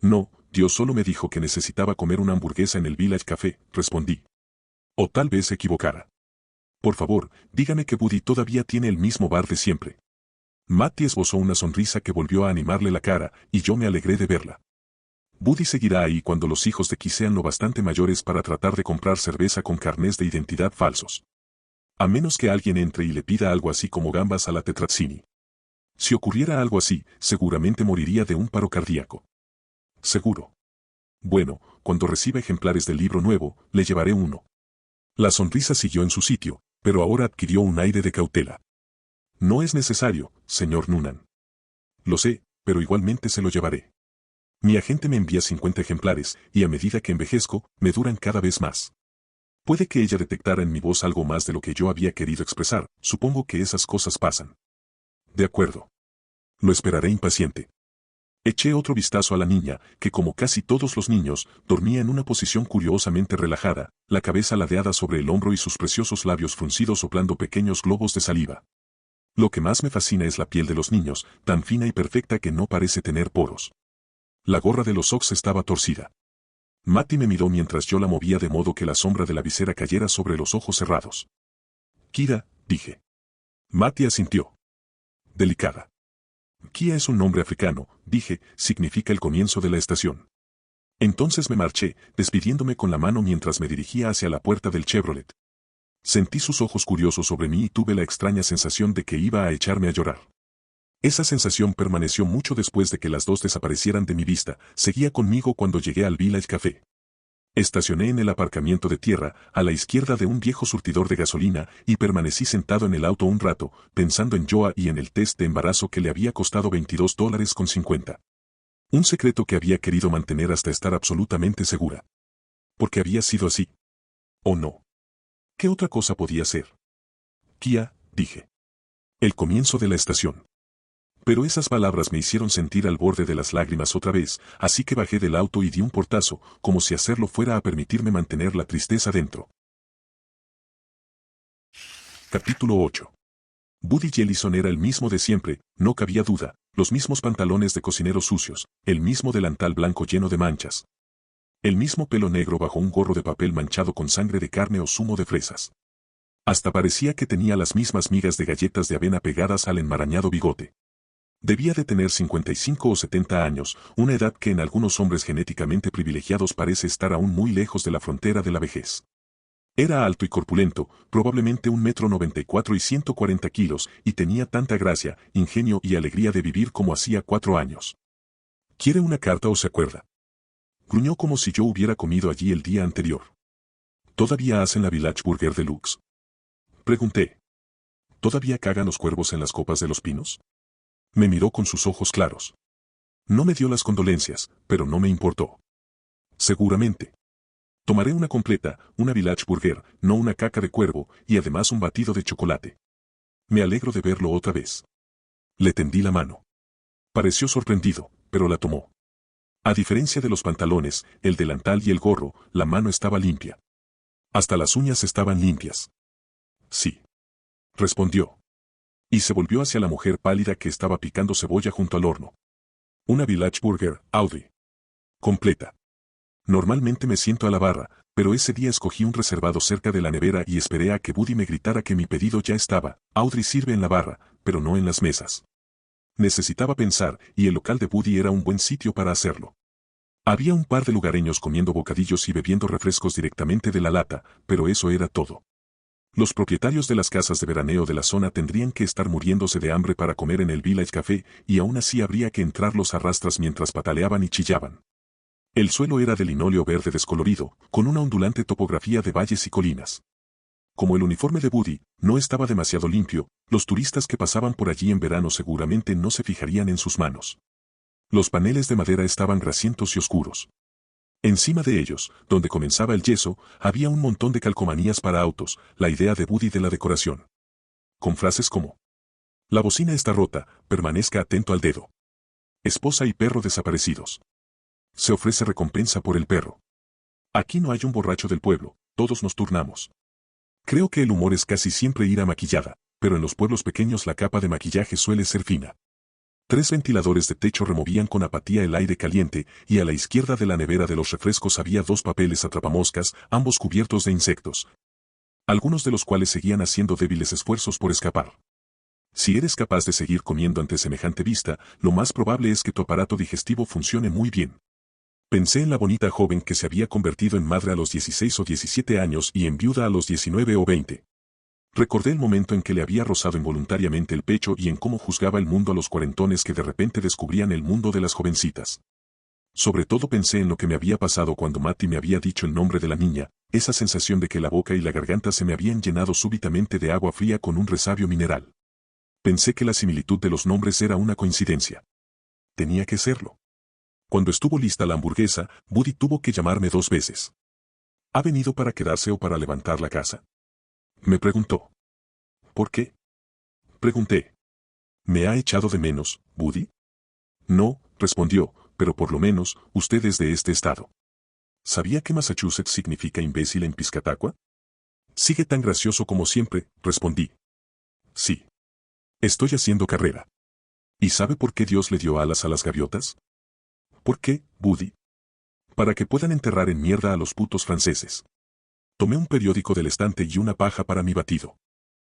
No, Dios solo me dijo que necesitaba comer una hamburguesa en el Village Café, respondí. O tal vez se equivocara. Por favor, dígame que Buddy todavía tiene el mismo bar de siempre. Matty esbozó una sonrisa que volvió a animarle la cara, y yo me alegré de verla. Buddy seguirá ahí cuando los hijos de Key sean lo bastante mayores para tratar de comprar cerveza con carnés de identidad falsos. A menos que alguien entre y le pida algo así como gambas a la tetrazzini. Si ocurriera algo así, seguramente moriría de un paro cardíaco. Seguro. Bueno, cuando reciba ejemplares del libro nuevo, le llevaré uno. La sonrisa siguió en su sitio, pero ahora adquirió un aire de cautela. No es necesario, señor Noonan. Lo sé, pero igualmente se lo llevaré. Mi agente me envía 50 ejemplares, y a medida que envejezco, me duran cada vez más. Puede que ella detectara en mi voz algo más de lo que yo había querido expresar, supongo que esas cosas pasan. De acuerdo. Lo esperaré impaciente. Eché otro vistazo a la niña, que como casi todos los niños, dormía en una posición curiosamente relajada, la cabeza ladeada sobre el hombro y sus preciosos labios fruncidos soplando pequeños globos de saliva. Lo que más me fascina es la piel de los niños, tan fina y perfecta que no parece tener poros. La gorra de los Sox estaba torcida. Matty me miró mientras yo la movía de modo que la sombra de la visera cayera sobre los ojos cerrados. Kira, dije. Matty asintió. Delicada. Kia es un nombre africano, dije, significa el comienzo de la estación. Entonces me marché, despidiéndome con la mano mientras me dirigía hacia la puerta del Chevrolet. Sentí sus ojos curiosos sobre mí y tuve la extraña sensación de que iba a echarme a llorar. Esa sensación permaneció mucho después de que las dos desaparecieran de mi vista, seguía conmigo cuando llegué al Village Café. Estacioné en el aparcamiento de tierra, a la izquierda de un viejo surtidor de gasolina, y permanecí sentado en el auto un rato, pensando en Joa y en el test de embarazo que le había costado $22.50. Un secreto que había querido mantener hasta estar absolutamente segura. Porque había sido así. ¿O no? ¿Qué otra cosa podía ser? Kia, dije. El comienzo de la estación. Pero esas palabras me hicieron sentir al borde de las lágrimas otra vez, así que bajé del auto y di un portazo, como si hacerlo fuera a permitirme mantener la tristeza dentro. Capítulo 8. Buddy Jellison era el mismo de siempre, no cabía duda, los mismos pantalones de cocinero sucios, el mismo delantal blanco lleno de manchas. El mismo pelo negro bajo un gorro de papel manchado con sangre de carne o zumo de fresas. Hasta parecía que tenía las mismas migas de galletas de avena pegadas al enmarañado bigote. Debía de tener 55 o 70 años, una edad que en algunos hombres genéticamente privilegiados parece estar aún muy lejos de la frontera de la vejez. Era alto y corpulento, probablemente 1,94 m y 140 kilos, y tenía tanta gracia, ingenio y alegría de vivir como hacía 4 años. ¿Quiere una carta o se acuerda? Gruñó como si yo hubiera comido allí el día anterior. ¿Todavía hacen la Village Burger Deluxe? Pregunté. ¿Todavía cagan los cuervos en las copas de los pinos? Me miró con sus ojos claros. No me dio las condolencias, pero no me importó. Seguramente. Tomaré una completa, una Village Burger, no una caca de cuervo, y además un batido de chocolate. Me alegro de verlo otra vez. Le tendí la mano. Pareció sorprendido, pero la tomó. A diferencia de los pantalones, el delantal y el gorro, la mano estaba limpia. Hasta las uñas estaban limpias. Sí. Respondió. Y se volvió hacia la mujer pálida que estaba picando cebolla junto al horno. Una Village Burger, Audrey. Completa. Normalmente me siento a la barra, pero ese día escogí un reservado cerca de la nevera y esperé a que Buddy me gritara que mi pedido ya estaba. Audrey sirve en la barra, pero no en las mesas. Necesitaba pensar, y el local de Buddy era un buen sitio para hacerlo. Había un par de lugareños comiendo bocadillos y bebiendo refrescos directamente de la lata, pero eso era todo. Los propietarios de las casas de veraneo de la zona tendrían que estar muriéndose de hambre para comer en el Village Café, y aún así habría que entrarlos a rastras mientras pataleaban y chillaban. El suelo era de linóleo verde descolorido, con una ondulante topografía de valles y colinas. Como el uniforme de Buddy no estaba demasiado limpio, los turistas que pasaban por allí en verano seguramente no se fijarían en sus manos. Los paneles de madera estaban grasientos y oscuros. Encima de ellos, donde comenzaba el yeso, había un montón de calcomanías para autos, la idea de Buddy de la decoración. Con frases como: la bocina está rota, permanezca atento al dedo. Esposa y perro desaparecidos. Se ofrece recompensa por el perro. Aquí no hay un borracho del pueblo, todos nos turnamos. Creo que el humor es casi siempre ir a maquillada, pero en los pueblos pequeños la capa de maquillaje suele ser fina. 3 ventiladores de techo removían con apatía el aire caliente, y a la izquierda de la nevera de los refrescos había 2 papeles atrapamoscas, ambos cubiertos de insectos. Algunos de los cuales seguían haciendo débiles esfuerzos por escapar. Si eres capaz de seguir comiendo ante semejante vista, lo más probable es que tu aparato digestivo funcione muy bien. Pensé en la bonita joven que se había convertido en madre a los 16 o 17 años y en viuda a los 19 o 20. Recordé el momento en que le había rozado involuntariamente el pecho y en cómo juzgaba el mundo a los cuarentones que de repente descubrían el mundo de las jovencitas. Sobre todo pensé en lo que me había pasado cuando Matty me había dicho el nombre de la niña, esa sensación de que la boca y la garganta se me habían llenado súbitamente de agua fría con un resabio mineral. Pensé que la similitud de los nombres era una coincidencia. Tenía que serlo. Cuando estuvo lista la hamburguesa, Buddy tuvo que llamarme 2 veces. ¿Ha venido para quedarse o para levantar la casa?, me preguntó. ¿Por qué?, pregunté. ¿Me ha echado de menos, Buddy? No, respondió, pero por lo menos, usted es de este estado. ¿Sabía que Massachusetts significa imbécil en Piscataqua? Sigue tan gracioso como siempre, respondí. Sí. Estoy haciendo carrera. ¿Y sabe por qué Dios le dio alas a las gaviotas? ¿Por qué, Buddy? Para que puedan enterrar en mierda a los putos franceses. Tomé un periódico del estante y una paja para mi batido.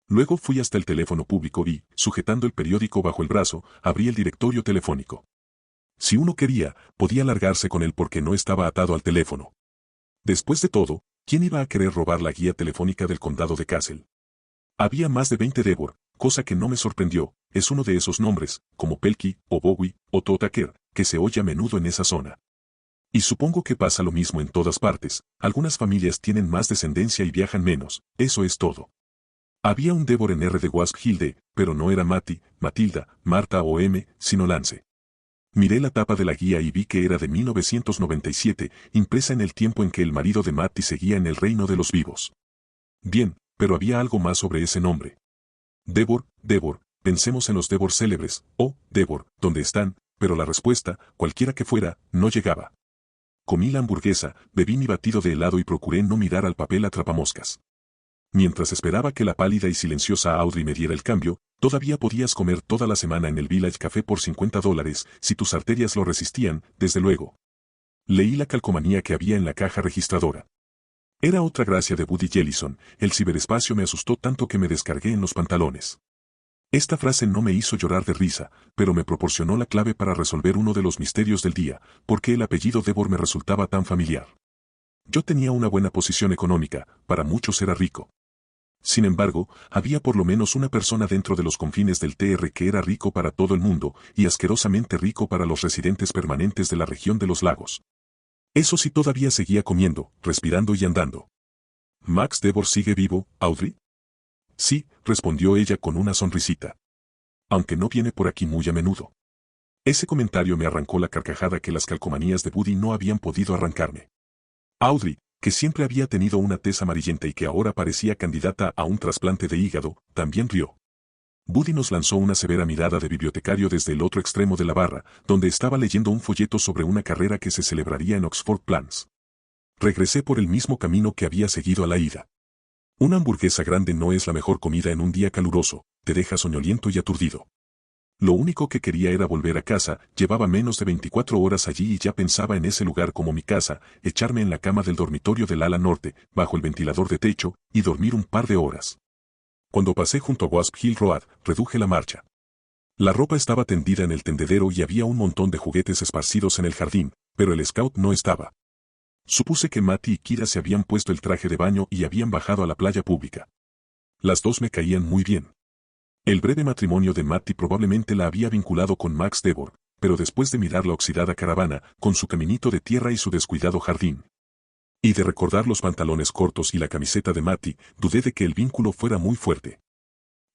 Luego fui hasta el teléfono público y, sujetando el periódico bajo el brazo, abrí el directorio telefónico. Si uno quería, podía largarse con él porque no estaba atado al teléfono. Después de todo, ¿quién iba a querer robar la guía telefónica del condado de Castle? Había más de 20 Devor, cosa que no me sorprendió, es uno de esos nombres, como Pelkey, o Bowie, o Totaker, que se oye a menudo en esa zona. Y supongo que pasa lo mismo en todas partes, algunas familias tienen más descendencia y viajan menos, eso es todo. Había un Devor en R de Wasp-Hilde, pero no era Matty, Matilda, Marta o M, sino Lance. Miré la tapa de la guía y vi que era de 1997, impresa en el tiempo en que el marido de Matty seguía en el reino de los vivos. Bien, pero había algo más sobre ese nombre. Devor, pensemos en los Devor célebres, o Devor, donde están, pero la respuesta, cualquiera que fuera, no llegaba. Comí la hamburguesa, bebí mi batido de helado y procuré no mirar al papel atrapamoscas. Mientras esperaba que la pálida y silenciosa Audrey me diera el cambio, todavía podías comer toda la semana en el Village Café por $50, si tus arterias lo resistían, desde luego. Leí la calcomanía que había en la caja registradora. Era otra gracia de Buddy Jellison, el ciberespacio me asustó tanto que me descargué en los pantalones. Esta frase no me hizo llorar de risa, pero me proporcionó la clave para resolver uno de los misterios del día, porque el apellido Devor me resultaba tan familiar. Yo tenía una buena posición económica, para muchos era rico. Sin embargo, había por lo menos una persona dentro de los confines del TR que era rico para todo el mundo, y asquerosamente rico para los residentes permanentes de la región de los lagos. Eso sí, todavía seguía comiendo, respirando y andando. ¿Max Devor sigue vivo, Audrey? Sí, respondió ella con una sonrisita. Aunque no viene por aquí muy a menudo. Ese comentario me arrancó la carcajada que las calcomanías de Buddy no habían podido arrancarme. Audrey, que siempre había tenido una tez amarillenta y que ahora parecía candidata a un trasplante de hígado, también rió. Buddy nos lanzó una severa mirada de bibliotecario desde el otro extremo de la barra, donde estaba leyendo un folleto sobre una carrera que se celebraría en Oxford Plains. Regresé por el mismo camino que había seguido a la ida. Una hamburguesa grande no es la mejor comida en un día caluroso, te deja soñoliento y aturdido. Lo único que quería era volver a casa, llevaba menos de 24 horas allí y ya pensaba en ese lugar como mi casa, echarme en la cama del dormitorio del ala norte, bajo el ventilador de techo, y dormir un par de horas. Cuando pasé junto a Wasp Hill Road, reduje la marcha. La ropa estaba tendida en el tendedero y había un montón de juguetes esparcidos en el jardín, pero el scout no estaba. Supuse que Matty y Kira se habían puesto el traje de baño y habían bajado a la playa pública. Las dos me caían muy bien. El breve matrimonio de Matty probablemente la había vinculado con Max Devor, pero después de mirar la oxidada caravana, con su caminito de tierra y su descuidado jardín, y de recordar los pantalones cortos y la camiseta de Matty, dudé de que el vínculo fuera muy fuerte.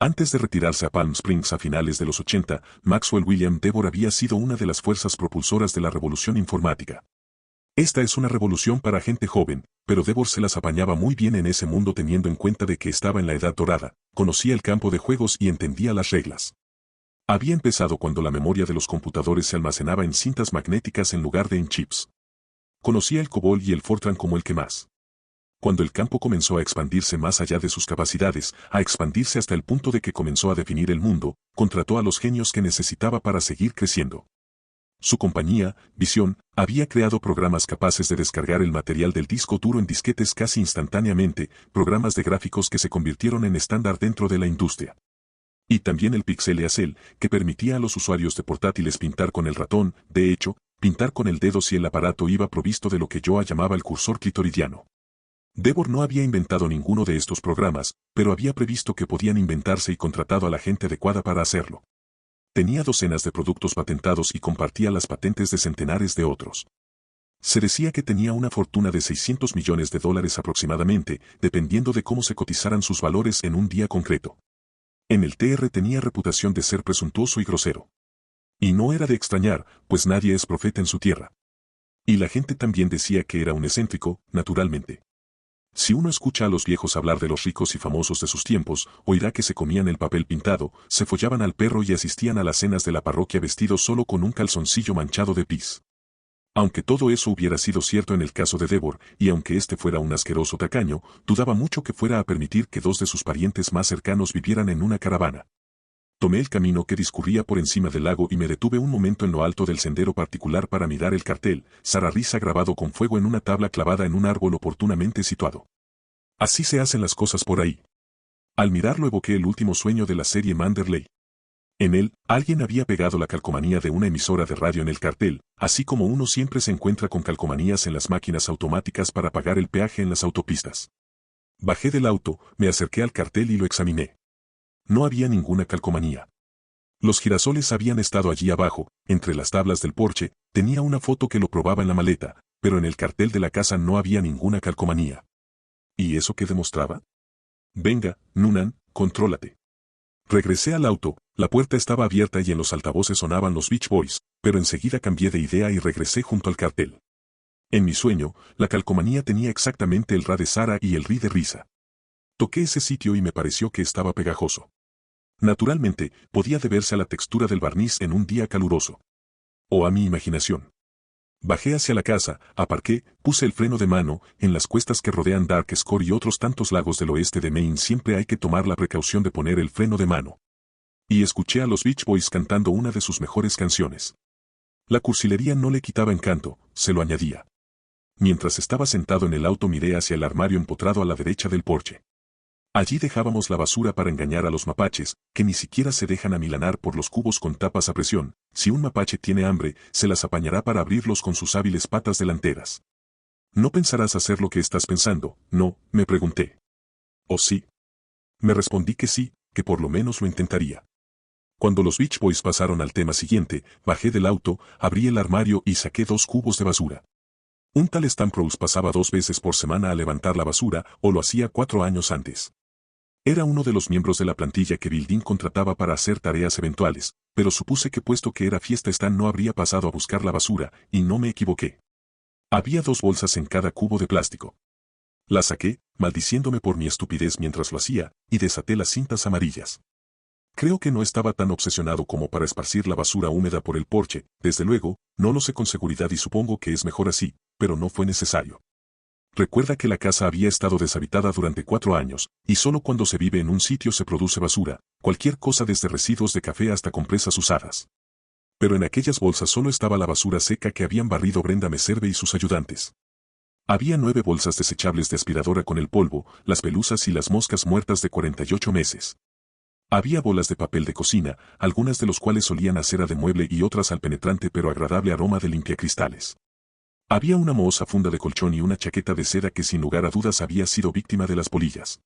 Antes de retirarse a Palm Springs a finales de los 80, Maxwell William Devor había sido una de las fuerzas propulsoras de la revolución informática. Esta es una revolución para gente joven, pero Devor se las apañaba muy bien en ese mundo teniendo en cuenta de que estaba en la edad dorada, conocía el campo de juegos y entendía las reglas. Había empezado cuando la memoria de los computadores se almacenaba en cintas magnéticas en lugar de en chips. Conocía el COBOL y el Fortran como el que más. Cuando el campo comenzó a expandirse más allá de sus capacidades, a expandirse hasta el punto de que comenzó a definir el mundo, contrató a los genios que necesitaba para seguir creciendo. Su compañía, Vision, había creado programas capaces de descargar el material del disco duro en disquetes casi instantáneamente, programas de gráficos que se convirtieron en estándar dentro de la industria. Y también el Pixel Easel, que permitía a los usuarios de portátiles pintar con el ratón, de hecho, pintar con el dedo si el aparato iba provisto de lo que yo llamaba el cursor clitoridiano. Devor no había inventado ninguno de estos programas, pero había previsto que podían inventarse y contratado a la gente adecuada para hacerlo. Tenía docenas de productos patentados y compartía las patentes de centenares de otros. Se decía que tenía una fortuna de $600 millones aproximadamente, dependiendo de cómo se cotizaran sus valores en un día concreto. En el TR tenía reputación de ser presuntuoso y grosero. Y no era de extrañar, pues nadie es profeta en su tierra. Y la gente también decía que era un excéntrico, naturalmente. Si uno escucha a los viejos hablar de los ricos y famosos de sus tiempos, oirá que se comían el papel pintado, se follaban al perro y asistían a las cenas de la parroquia vestidos solo con un calzoncillo manchado de pis. Aunque todo eso hubiera sido cierto en el caso de Devor, y aunque este fuera un asqueroso tacaño, dudaba mucho que fuera a permitir que dos de sus parientes más cercanos vivieran en una caravana. Tomé el camino que discurría por encima del lago y me detuve un momento en lo alto del sendero particular para mirar el cartel, Sarah Risa grabado con fuego en una tabla clavada en un árbol oportunamente situado. Así se hacen las cosas por ahí. Al mirarlo evoqué el último sueño de la serie Manderley. En él, alguien había pegado la calcomanía de una emisora de radio en el cartel, así como uno siempre se encuentra con calcomanías en las máquinas automáticas para pagar el peaje en las autopistas. Bajé del auto, me acerqué al cartel y lo examiné. No había ninguna calcomanía. Los girasoles habían estado allí abajo, entre las tablas del porche, tenía una foto que lo probaba en la maleta, pero en el cartel de la casa no había ninguna calcomanía. ¿Y eso qué demostraba? Venga, Noonan, contrólate. Regresé al auto, la puerta estaba abierta y en los altavoces sonaban los Beach Boys, pero enseguida cambié de idea y regresé junto al cartel. En mi sueño, la calcomanía tenía exactamente el ra de Sara y el ri de risa. Toqué ese sitio y me pareció que estaba pegajoso. Naturalmente, podía deberse a la textura del barniz en un día caluroso. O a mi imaginación. Bajé hacia la casa, aparqué, puse el freno de mano, en las cuestas que rodean Dark Score y otros tantos lagos del oeste de Maine siempre hay que tomar la precaución de poner el freno de mano. Y escuché a los Beach Boys cantando una de sus mejores canciones. La cursilería no le quitaba encanto, se lo añadía. Mientras estaba sentado en el auto miré hacia el armario empotrado a la derecha del porche. Allí dejábamos la basura para engañar a los mapaches, que ni siquiera se dejan amilanar por los cubos con tapas a presión. Si un mapache tiene hambre, se las apañará para abrirlos con sus hábiles patas delanteras. ¿No pensarás hacer lo que estás pensando? No, me pregunté. ¿O sí? Me respondí que sí, que por lo menos lo intentaría. Cuando los Beach Boys pasaron al tema siguiente, bajé del auto, abrí el armario y saqué 2 cubos de basura. Un tal Stamprose pasaba 2 veces por semana a levantar la basura, o lo hacía 4 años antes. Era uno de los miembros de la plantilla que Bildin contrataba para hacer tareas eventuales, pero supuse que puesto que era fiesta Stan no habría pasado a buscar la basura, y no me equivoqué. Había 2 bolsas en cada cubo de plástico. Las saqué, maldiciéndome por mi estupidez mientras lo hacía, y desaté las cintas amarillas. Creo que no estaba tan obsesionado como para esparcir la basura húmeda por el porche, desde luego, no lo sé con seguridad y supongo que es mejor así, pero no fue necesario. Recuerda que la casa había estado deshabitada durante 4 años, y solo cuando se vive en un sitio se produce basura, cualquier cosa desde residuos de café hasta compresas usadas. Pero en aquellas bolsas solo estaba la basura seca que habían barrido Brenda Meserve y sus ayudantes. Había 9 bolsas desechables de aspiradora con el polvo, las pelusas y las moscas muertas de 48 meses. Había bolas de papel de cocina, algunas de los cuales olían a cera de mueble y otras al penetrante pero agradable aroma de limpiacristales. Había una mohosa funda de colchón y una chaqueta de seda que sin lugar a dudas había sido víctima de las polillas.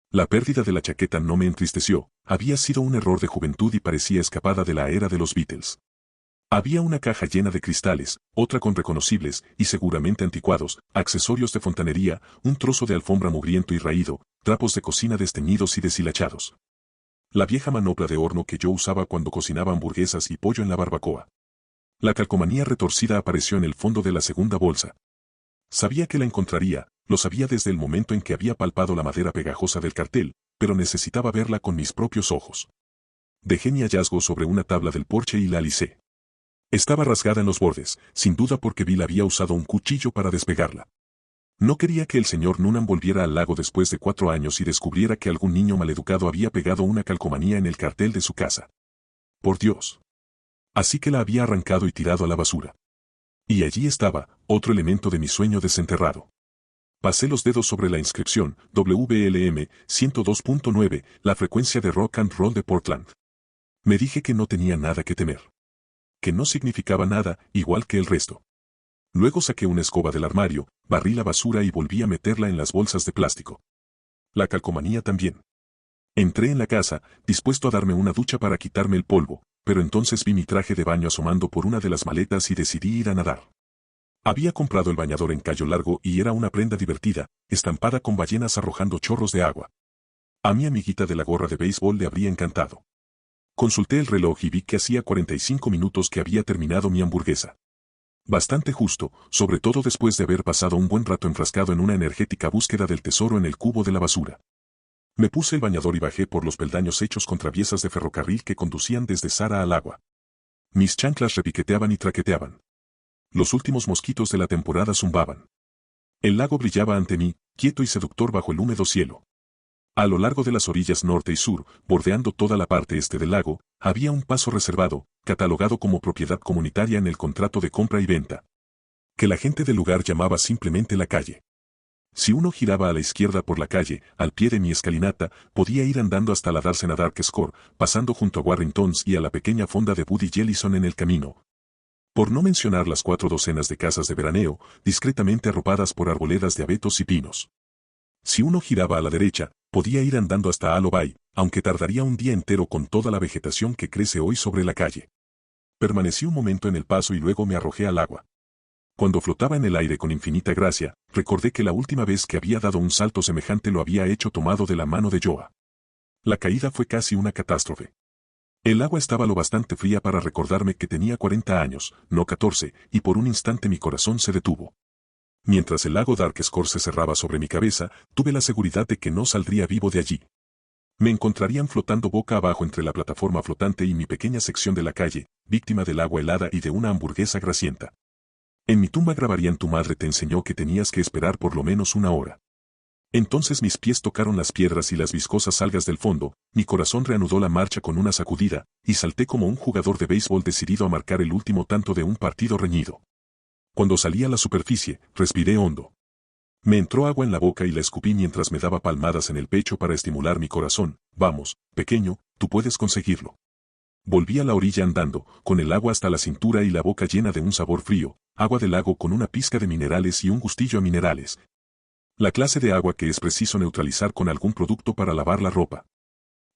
La pérdida de la chaqueta no me entristeció, había sido un error de juventud y parecía escapada de la era de los Beatles. Había una caja llena de cristales, otra con reconocibles, y seguramente anticuados, accesorios de fontanería, un trozo de alfombra mugriento y raído, trapos de cocina desteñidos y deshilachados. La vieja manopla de horno que yo usaba cuando cocinaba hamburguesas y pollo en la barbacoa. La calcomanía retorcida apareció en el fondo de la segunda bolsa. Sabía que la encontraría, lo sabía desde el momento en que había palpado la madera pegajosa del cartel, pero necesitaba verla con mis propios ojos. Dejé mi hallazgo sobre una tabla del porche y la alicé. Estaba rasgada en los bordes, sin duda porque Bill había usado un cuchillo para despegarla. No quería que el señor Noonan volviera al lago después de 4 años y descubriera que algún niño maleducado había pegado una calcomanía en el cartel de su casa. Por Dios. Así que la había arrancado y tirado a la basura. Y allí estaba, otro elemento de mi sueño desenterrado. Pasé los dedos sobre la inscripción, WLM 102.9, la frecuencia de rock and roll de Portland. Me dije que no tenía nada que temer. Que no significaba nada, igual que el resto. Luego saqué una escoba del armario, barrí la basura y volví a meterla en las bolsas de plástico. La calcomanía también. Entré en la casa, dispuesto a darme una ducha para quitarme el polvo, pero entonces vi mi traje de baño asomando por una de las maletas y decidí ir a nadar. Había comprado el bañador en Cayo Largo y era una prenda divertida, estampada con ballenas arrojando chorros de agua. A mi amiguita de la gorra de béisbol le habría encantado. Consulté el reloj y vi que hacía 45 minutos que había terminado mi hamburguesa. Bastante justo, sobre todo después de haber pasado un buen rato enfrascado en una energética búsqueda del tesoro en el cubo de la basura. Me puse el bañador y bajé por los peldaños hechos con traviesas de ferrocarril que conducían desde Sara al agua. Mis chanclas repiqueteaban y traqueteaban. Los últimos mosquitos de la temporada zumbaban. El lago brillaba ante mí, quieto y seductor bajo el húmedo cielo. A lo largo de las orillas norte y sur, bordeando toda la parte este del lago, había un paso reservado, catalogado como propiedad comunitaria en el contrato de compra y venta, que la gente del lugar llamaba simplemente la calle. Si uno giraba a la izquierda por la calle, al pie de mi escalinata, podía ir andando hasta la dársena Dark Score, pasando junto a Warringtons y a la pequeña fonda de Buddy Jellison en el camino. Por no mencionar las 4 docenas de casas de veraneo, discretamente arropadas por arboledas de abetos y pinos. Si uno giraba a la derecha, podía ir andando hasta Alo Bay, aunque tardaría un día entero con toda la vegetación que crece hoy sobre la calle. Permanecí un momento en el paso y luego me arrojé al agua. Cuando flotaba en el aire con infinita gracia, recordé que la última vez que había dado un salto semejante lo había hecho tomado de la mano de Joa. La caída fue casi una catástrofe. El agua estaba lo bastante fría para recordarme que tenía 40 años, no 14, y por un instante mi corazón se detuvo. Mientras el lago Dark Score se cerraba sobre mi cabeza, tuve la seguridad de que no saldría vivo de allí. Me encontrarían flotando boca abajo entre la plataforma flotante y mi pequeña sección de la calle, víctima del agua helada y de una hamburguesa grasienta. En mi tumba grabarían: tu madre te enseñó que tenías que esperar por lo menos 1 hora. Entonces mis pies tocaron las piedras y las viscosas algas del fondo, mi corazón reanudó la marcha con una sacudida, y salté como un jugador de béisbol decidido a marcar el último tanto de un partido reñido. Cuando salí a la superficie, respiré hondo. Me entró agua en la boca y la escupí mientras me daba palmadas en el pecho para estimular mi corazón. Vamos, pequeño, tú puedes conseguirlo. Volví a la orilla andando, con el agua hasta la cintura y la boca llena de un sabor frío, agua del lago con una pizca de minerales y un gustillo a minerales. La clase de agua que es preciso neutralizar con algún producto para lavar la ropa.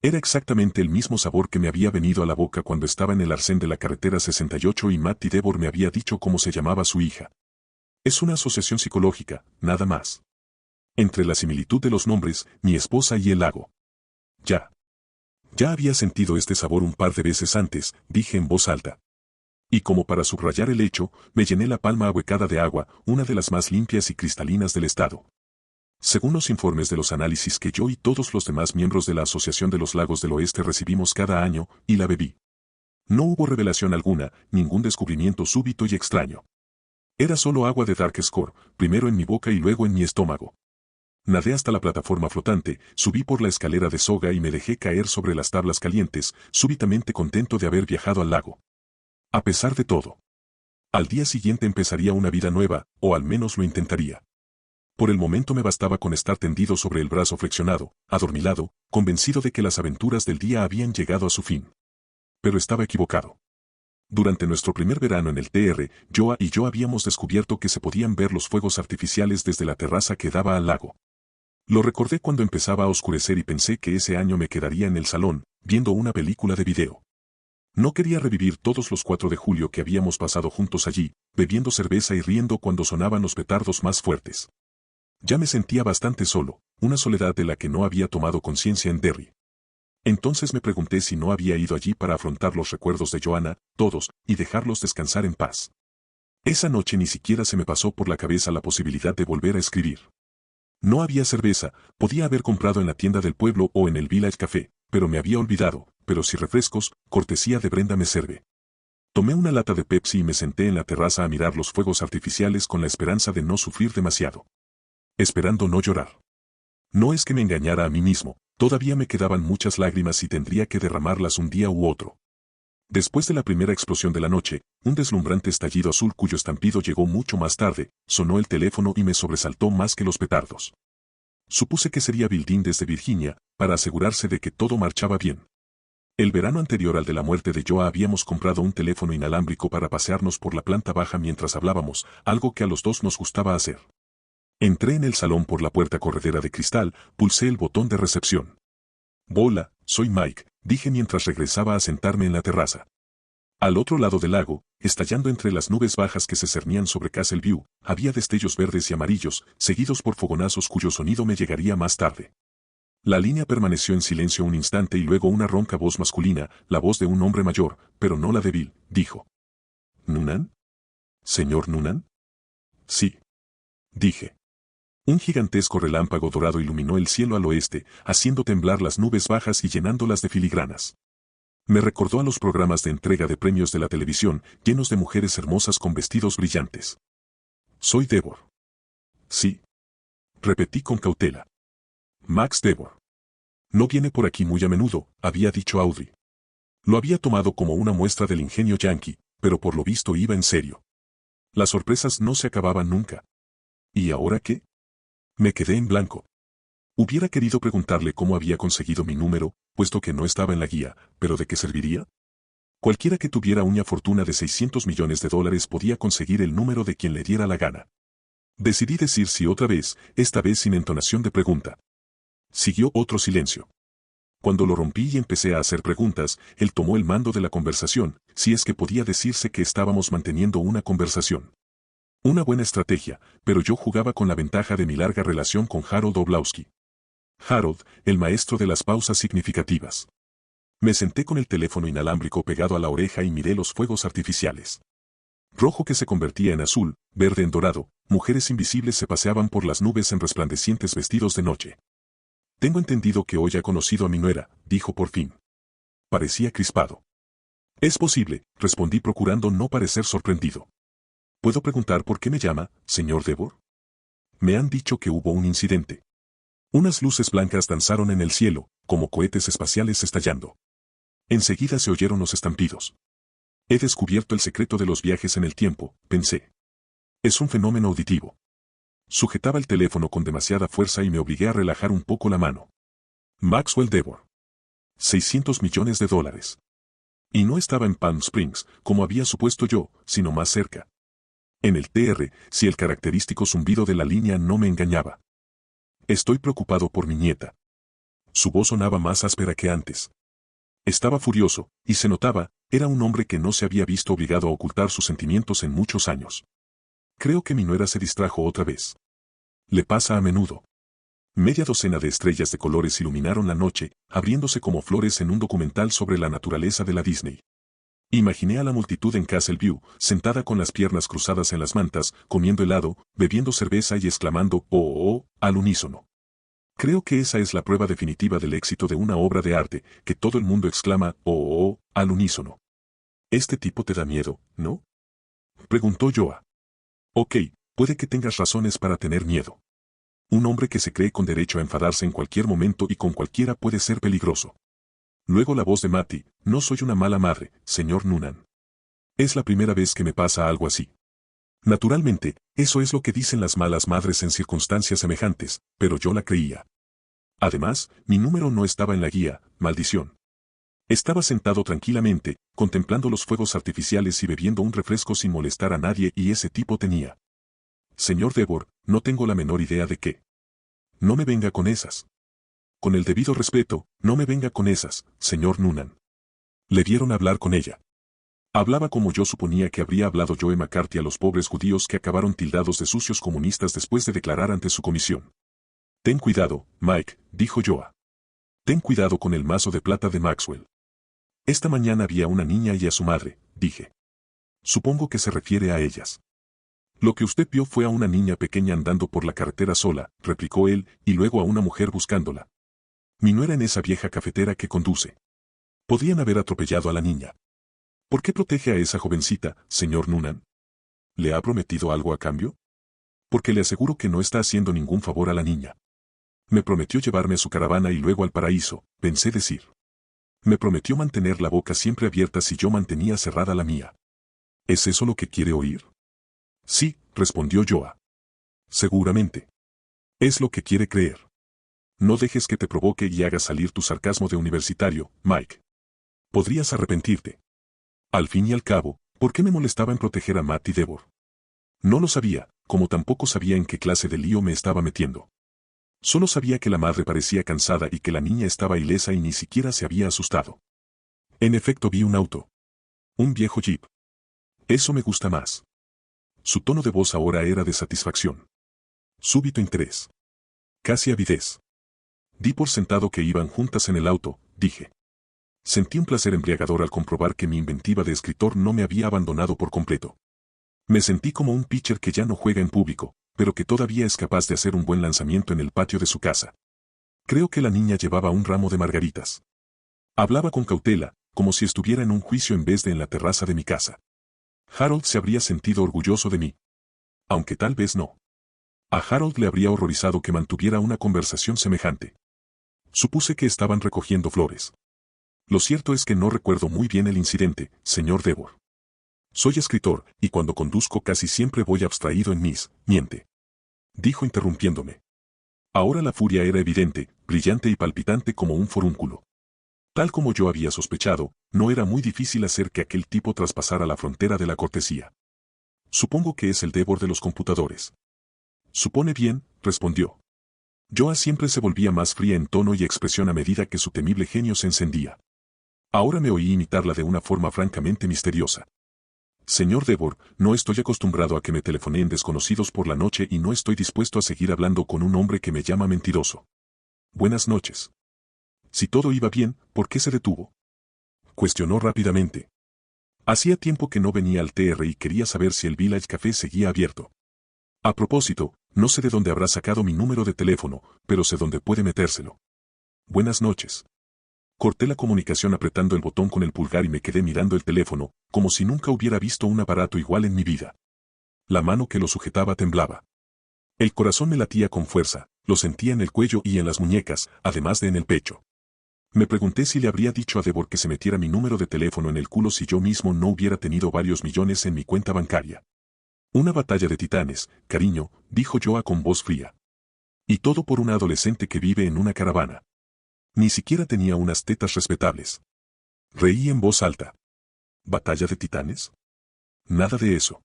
Era exactamente el mismo sabor que me había venido a la boca cuando estaba en el arcén de la carretera 68 y Matty Devor me había dicho cómo se llamaba su hija. Es una asociación psicológica, nada más. Entre la similitud de los nombres, mi esposa y el lago. Ya había sentido este sabor un par de veces antes, dije en voz alta. Y como para subrayar el hecho, me llené la palma ahuecada de agua, una de las más limpias y cristalinas del estado. Según los informes de los análisis que yo y todos los demás miembros de la Asociación de los Lagos del Oeste recibimos cada año, y la bebí. No hubo revelación alguna, ningún descubrimiento súbito y extraño. Era solo agua de Dark Score, primero en mi boca y luego en mi estómago. Nadé hasta la plataforma flotante, subí por la escalera de soga y me dejé caer sobre las tablas calientes, súbitamente contento de haber viajado al lago. A pesar de todo. Al día siguiente empezaría una vida nueva, o al menos lo intentaría. Por el momento me bastaba con estar tendido sobre el brazo flexionado, adormilado, convencido de que las aventuras del día habían llegado a su fin. Pero estaba equivocado. Durante nuestro primer verano en el TR, Joa y yo habíamos descubierto que se podían ver los fuegos artificiales desde la terraza que daba al lago. Lo recordé cuando empezaba a oscurecer y pensé que ese año me quedaría en el salón, viendo una película de video. No quería revivir todos los 4 de julio que habíamos pasado juntos allí, bebiendo cerveza y riendo cuando sonaban los petardos más fuertes. Ya me sentía bastante solo, una soledad de la que no había tomado conciencia en Derry. Entonces me pregunté si no había ido allí para afrontar los recuerdos de Joanna, todos, y dejarlos descansar en paz. Esa noche ni siquiera se me pasó por la cabeza la posibilidad de volver a escribir. No había cerveza, podía haber comprado en la tienda del pueblo o en el Village Café, pero me había olvidado, pero sí refrescos, cortesía de Brenda Meserve. Tomé una lata de Pepsi y me senté en la terraza a mirar los fuegos artificiales con la esperanza de no sufrir demasiado. Esperando no llorar. No es que me engañara a mí mismo, todavía me quedaban muchas lágrimas y tendría que derramarlas un día u otro. Después de la primera explosión de la noche, un deslumbrante estallido azul cuyo estampido llegó mucho más tarde, sonó el teléfono y me sobresaltó más que los petardos. Supuse que sería Bill Dean desde Virginia, para asegurarse de que todo marchaba bien. El verano anterior al de la muerte de Joa habíamos comprado un teléfono inalámbrico para pasearnos por la planta baja mientras hablábamos, algo que a los dos nos gustaba hacer. Entré en el salón por la puerta corredera de cristal, pulsé el botón de recepción. Hola, soy Mike, dije mientras regresaba a sentarme en la terraza. Al otro lado del lago, estallando entre las nubes bajas que se cernían sobre Castle View, había destellos verdes y amarillos, seguidos por fogonazos cuyo sonido me llegaría más tarde. La línea permaneció en silencio un instante y luego una ronca voz masculina, la voz de un hombre mayor, pero no la de Bill, dijo. ¿Noonan? ¿Señor Noonan? Sí. Dije. Un gigantesco relámpago dorado iluminó el cielo al oeste, haciendo temblar las nubes bajas y llenándolas de filigranas. Me recordó a los programas de entrega de premios de la televisión, llenos de mujeres hermosas con vestidos brillantes. Soy Devor. Sí. Repetí con cautela. Max Devor. No viene por aquí muy a menudo, había dicho Audrey. Lo había tomado como una muestra del ingenio yankee, pero por lo visto iba en serio. Las sorpresas no se acababan nunca. ¿Y ahora qué? Me quedé en blanco. Hubiera querido preguntarle cómo había conseguido mi número, puesto que no estaba en la guía, pero ¿de qué serviría? Cualquiera que tuviera una fortuna de $600 millones podía conseguir el número de quien le diera la gana. Decidí decir sí otra vez, esta vez sin entonación de pregunta. Siguió otro silencio. Cuando lo rompí y empecé a hacer preguntas, él tomó el mando de la conversación, si es que podía decirse que estábamos manteniendo una conversación. Una buena estrategia, pero yo jugaba con la ventaja de mi larga relación con Harold Oblowski. Harold, el maestro de las pausas significativas. Me senté con el teléfono inalámbrico pegado a la oreja y miré los fuegos artificiales. Rojo que se convertía en azul, verde en dorado, mujeres invisibles se paseaban por las nubes en resplandecientes vestidos de noche. Tengo entendido que hoy ha conocido a mi nuera, dijo por fin. Parecía crispado. Es posible, respondí procurando no parecer sorprendido. ¿Puedo preguntar por qué me llama, señor Devor? Me han dicho que hubo un incidente. Unas luces blancas danzaron en el cielo, como cohetes espaciales estallando. Enseguida se oyeron los estampidos. He descubierto el secreto de los viajes en el tiempo, pensé. Es un fenómeno auditivo. Sujetaba el teléfono con demasiada fuerza y me obligué a relajar un poco la mano. Maxwell Devor. $600 millones. Y no estaba en Palm Springs, como había supuesto yo, sino más cerca. En el TR, si el característico zumbido de la línea no me engañaba. Estoy preocupado por mi nieta. Su voz sonaba más áspera que antes. Estaba furioso, y se notaba, era un hombre que no se había visto obligado a ocultar sus sentimientos en muchos años. Creo que mi nuera se distrajo otra vez. Le pasa a menudo. Media docena de estrellas de colores iluminaron la noche, abriéndose como flores en un documental sobre la naturaleza de la Disney. Imaginé a la multitud en Castle View, sentada con las piernas cruzadas en las mantas, comiendo helado, bebiendo cerveza y exclamando «oh, oh, oh», al unísono. Creo que esa es la prueba definitiva del éxito de una obra de arte, que todo el mundo exclama «oh, oh, oh», al unísono. «Este tipo te da miedo, ¿no?», preguntó Joa. «Ok, puede que tengas razones para tener miedo. Un hombre que se cree con derecho a enfadarse en cualquier momento y con cualquiera puede ser peligroso». Luego la voz de Matty: «No soy una mala madre, señor Noonan. Es la primera vez que me pasa algo así. Naturalmente, eso es lo que dicen las malas madres en circunstancias semejantes, pero yo la creía. Además, mi número no estaba en la guía, maldición. Estaba sentado tranquilamente, contemplando los fuegos artificiales y bebiendo un refresco sin molestar a nadie, y ese tipo tenía. Señor Devor, no tengo la menor idea de qué. No me venga con esas. Con el debido respeto, no me venga con esas, señor Noonan. Le vieron hablar con ella. Hablaba como yo suponía que habría hablado Joe McCarthy a los pobres judíos que acabaron tildados de sucios comunistas después de declarar ante su comisión. Ten cuidado, Mike, dijo Joa. Ten cuidado con el mazo de plata de Maxwell. Esta mañana vi a una niña y a su madre, dije. Supongo que se refiere a ellas. Lo que usted vio fue a una niña pequeña andando por la carretera sola, replicó él, y luego a una mujer buscándola. Mi nuera en esa vieja cafetera que conduce. Podrían haber atropellado a la niña. ¿Por qué protege a esa jovencita, señor Noonan? ¿Le ha prometido algo a cambio? Porque le aseguro que no está haciendo ningún favor a la niña. Me prometió llevarme a su caravana y luego al paraíso, pensé decir. Me prometió mantener la boca siempre abierta si yo mantenía cerrada la mía. ¿Es eso lo que quiere oír? Sí, respondió Joa. Seguramente. Es lo que quiere creer. No dejes que te provoque y haga salir tu sarcasmo de universitario, Mike. Podrías arrepentirte. Al fin y al cabo, ¿por qué me molestaba en proteger a Matty Devor? No lo sabía, como tampoco sabía en qué clase de lío me estaba metiendo. Solo sabía que la madre parecía cansada y que la niña estaba ilesa y ni siquiera se había asustado. En efecto vi un auto. Un viejo jeep. Eso me gusta más. Su tono de voz ahora era de satisfacción. Súbito interés. Casi avidez. Di por sentado que iban juntas en el auto, dije. Sentí un placer embriagador al comprobar que mi inventiva de escritor no me había abandonado por completo. Me sentí como un pitcher que ya no juega en público, pero que todavía es capaz de hacer un buen lanzamiento en el patio de su casa. Creo que la niña llevaba un ramo de margaritas. Hablaba con cautela, como si estuviera en un juicio en vez de en la terraza de mi casa. Harold se habría sentido orgulloso de mí. Aunque tal vez no. A Harold le habría horrorizado que mantuviera una conversación semejante. Supuse que estaban recogiendo flores. Lo cierto es que no recuerdo muy bien el incidente, señor Devor. Soy escritor, y cuando conduzco casi siempre voy abstraído en mis, miente. Dijo interrumpiéndome. Ahora la furia era evidente, brillante y palpitante como un forúnculo. Tal como yo había sospechado, no era muy difícil hacer que aquel tipo traspasara la frontera de la cortesía. Supongo que es el Devor de los computadores. Supone bien, respondió. Joa siempre se volvía más fría en tono y expresión a medida que su temible genio se encendía. Ahora me oí imitarla de una forma francamente misteriosa. Señor Devor, no estoy acostumbrado a que me telefoneen desconocidos por la noche y no estoy dispuesto a seguir hablando con un hombre que me llama mentiroso. Buenas noches. Si todo iba bien, ¿por qué se detuvo? Cuestionó rápidamente. Hacía tiempo que no venía al TR y quería saber si el Village Café seguía abierto. A propósito, no sé de dónde habrá sacado mi número de teléfono, pero sé dónde puede metérselo. Buenas noches. Corté la comunicación apretando el botón con el pulgar y me quedé mirando el teléfono, como si nunca hubiera visto un aparato igual en mi vida. La mano que lo sujetaba temblaba. El corazón me latía con fuerza, lo sentía en el cuello y en las muñecas, además de en el pecho. Me pregunté si le habría dicho a Devor que se metiera mi número de teléfono en el culo si yo mismo no hubiera tenido varios millones en mi cuenta bancaria. Una batalla de titanes, cariño, dijo Joa con voz fría. Y todo por una adolescente que vive en una caravana. Ni siquiera tenía unas tetas respetables. Reí en voz alta. ¿Batalla de titanes? Nada de eso.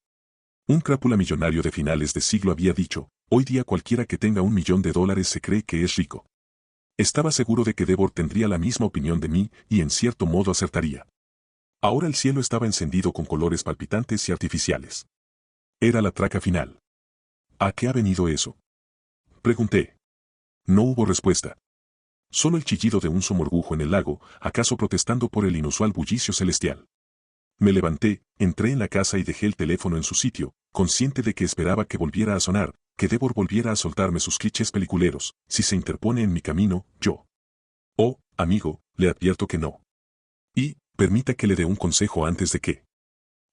Un crápula millonario de finales de siglo había dicho, hoy día cualquiera que tenga $1 millón se cree que es rico. Estaba seguro de que Devor tendría la misma opinión de mí y en cierto modo acertaría. Ahora el cielo estaba encendido con colores palpitantes y artificiales. Era la traca final. ¿A qué ha venido eso? Pregunté. No hubo respuesta. Solo el chillido de un somorgujo en el lago, acaso protestando por el inusual bullicio celestial. Me levanté, entré en la casa y dejé el teléfono en su sitio, consciente de que esperaba que volviera a sonar, que Débora volviera a soltarme sus clichés peliculeros. Si se interpone en mi camino, yo. Oh, amigo, le advierto que no. Y, permita que le dé un consejo antes de que.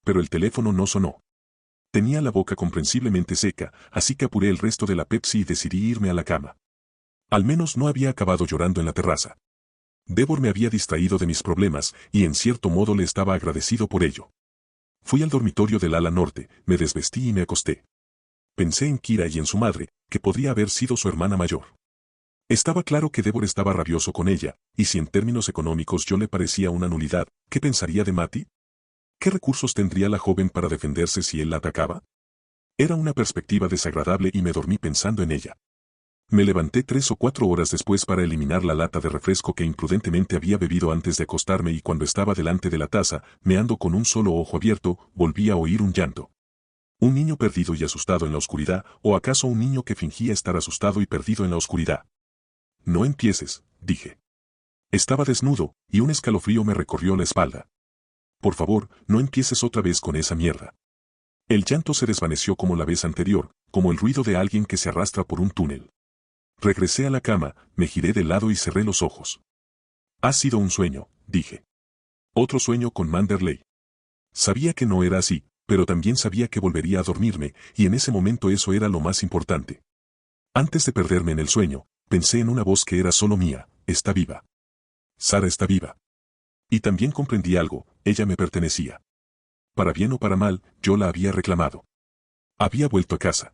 Pero el teléfono no sonó. Tenía la boca comprensiblemente seca, así que apuré el resto de la Pepsi y decidí irme a la cama. Al menos no había acabado llorando en la terraza. Débora me había distraído de mis problemas, y en cierto modo le estaba agradecido por ello. Fui al dormitorio del ala norte, me desvestí y me acosté. Pensé en Kira y en su madre, que podría haber sido su hermana mayor. Estaba claro que Débora estaba rabioso con ella, y si en términos económicos yo le parecía una nulidad, ¿qué pensaría de Mati? ¿Qué recursos tendría la joven para defenderse si él la atacaba? Era una perspectiva desagradable y me dormí pensando en ella. Me levanté 3 o 4 horas después para eliminar la lata de refresco que imprudentemente había bebido antes de acostarme y cuando estaba delante de la taza, meando con un solo ojo abierto, volví a oír un llanto. ¿Un niño perdido y asustado en la oscuridad, o acaso un niño que fingía estar asustado y perdido en la oscuridad? No empieces, dije. Estaba desnudo, y un escalofrío me recorrió la espalda. Por favor, no empieces otra vez con esa mierda. El llanto se desvaneció como la vez anterior, como el ruido de alguien que se arrastra por un túnel. Regresé a la cama, me giré de lado y cerré los ojos. Ha sido un sueño, dije. Otro sueño con Manderley. Sabía que no era así, pero también sabía que volvería a dormirme, y en ese momento eso era lo más importante. Antes de perderme en el sueño, pensé en una voz que era solo mía, está viva. Sara está viva. Y también comprendí algo, ella me pertenecía. Para bien o para mal, yo la había reclamado. Había vuelto a casa.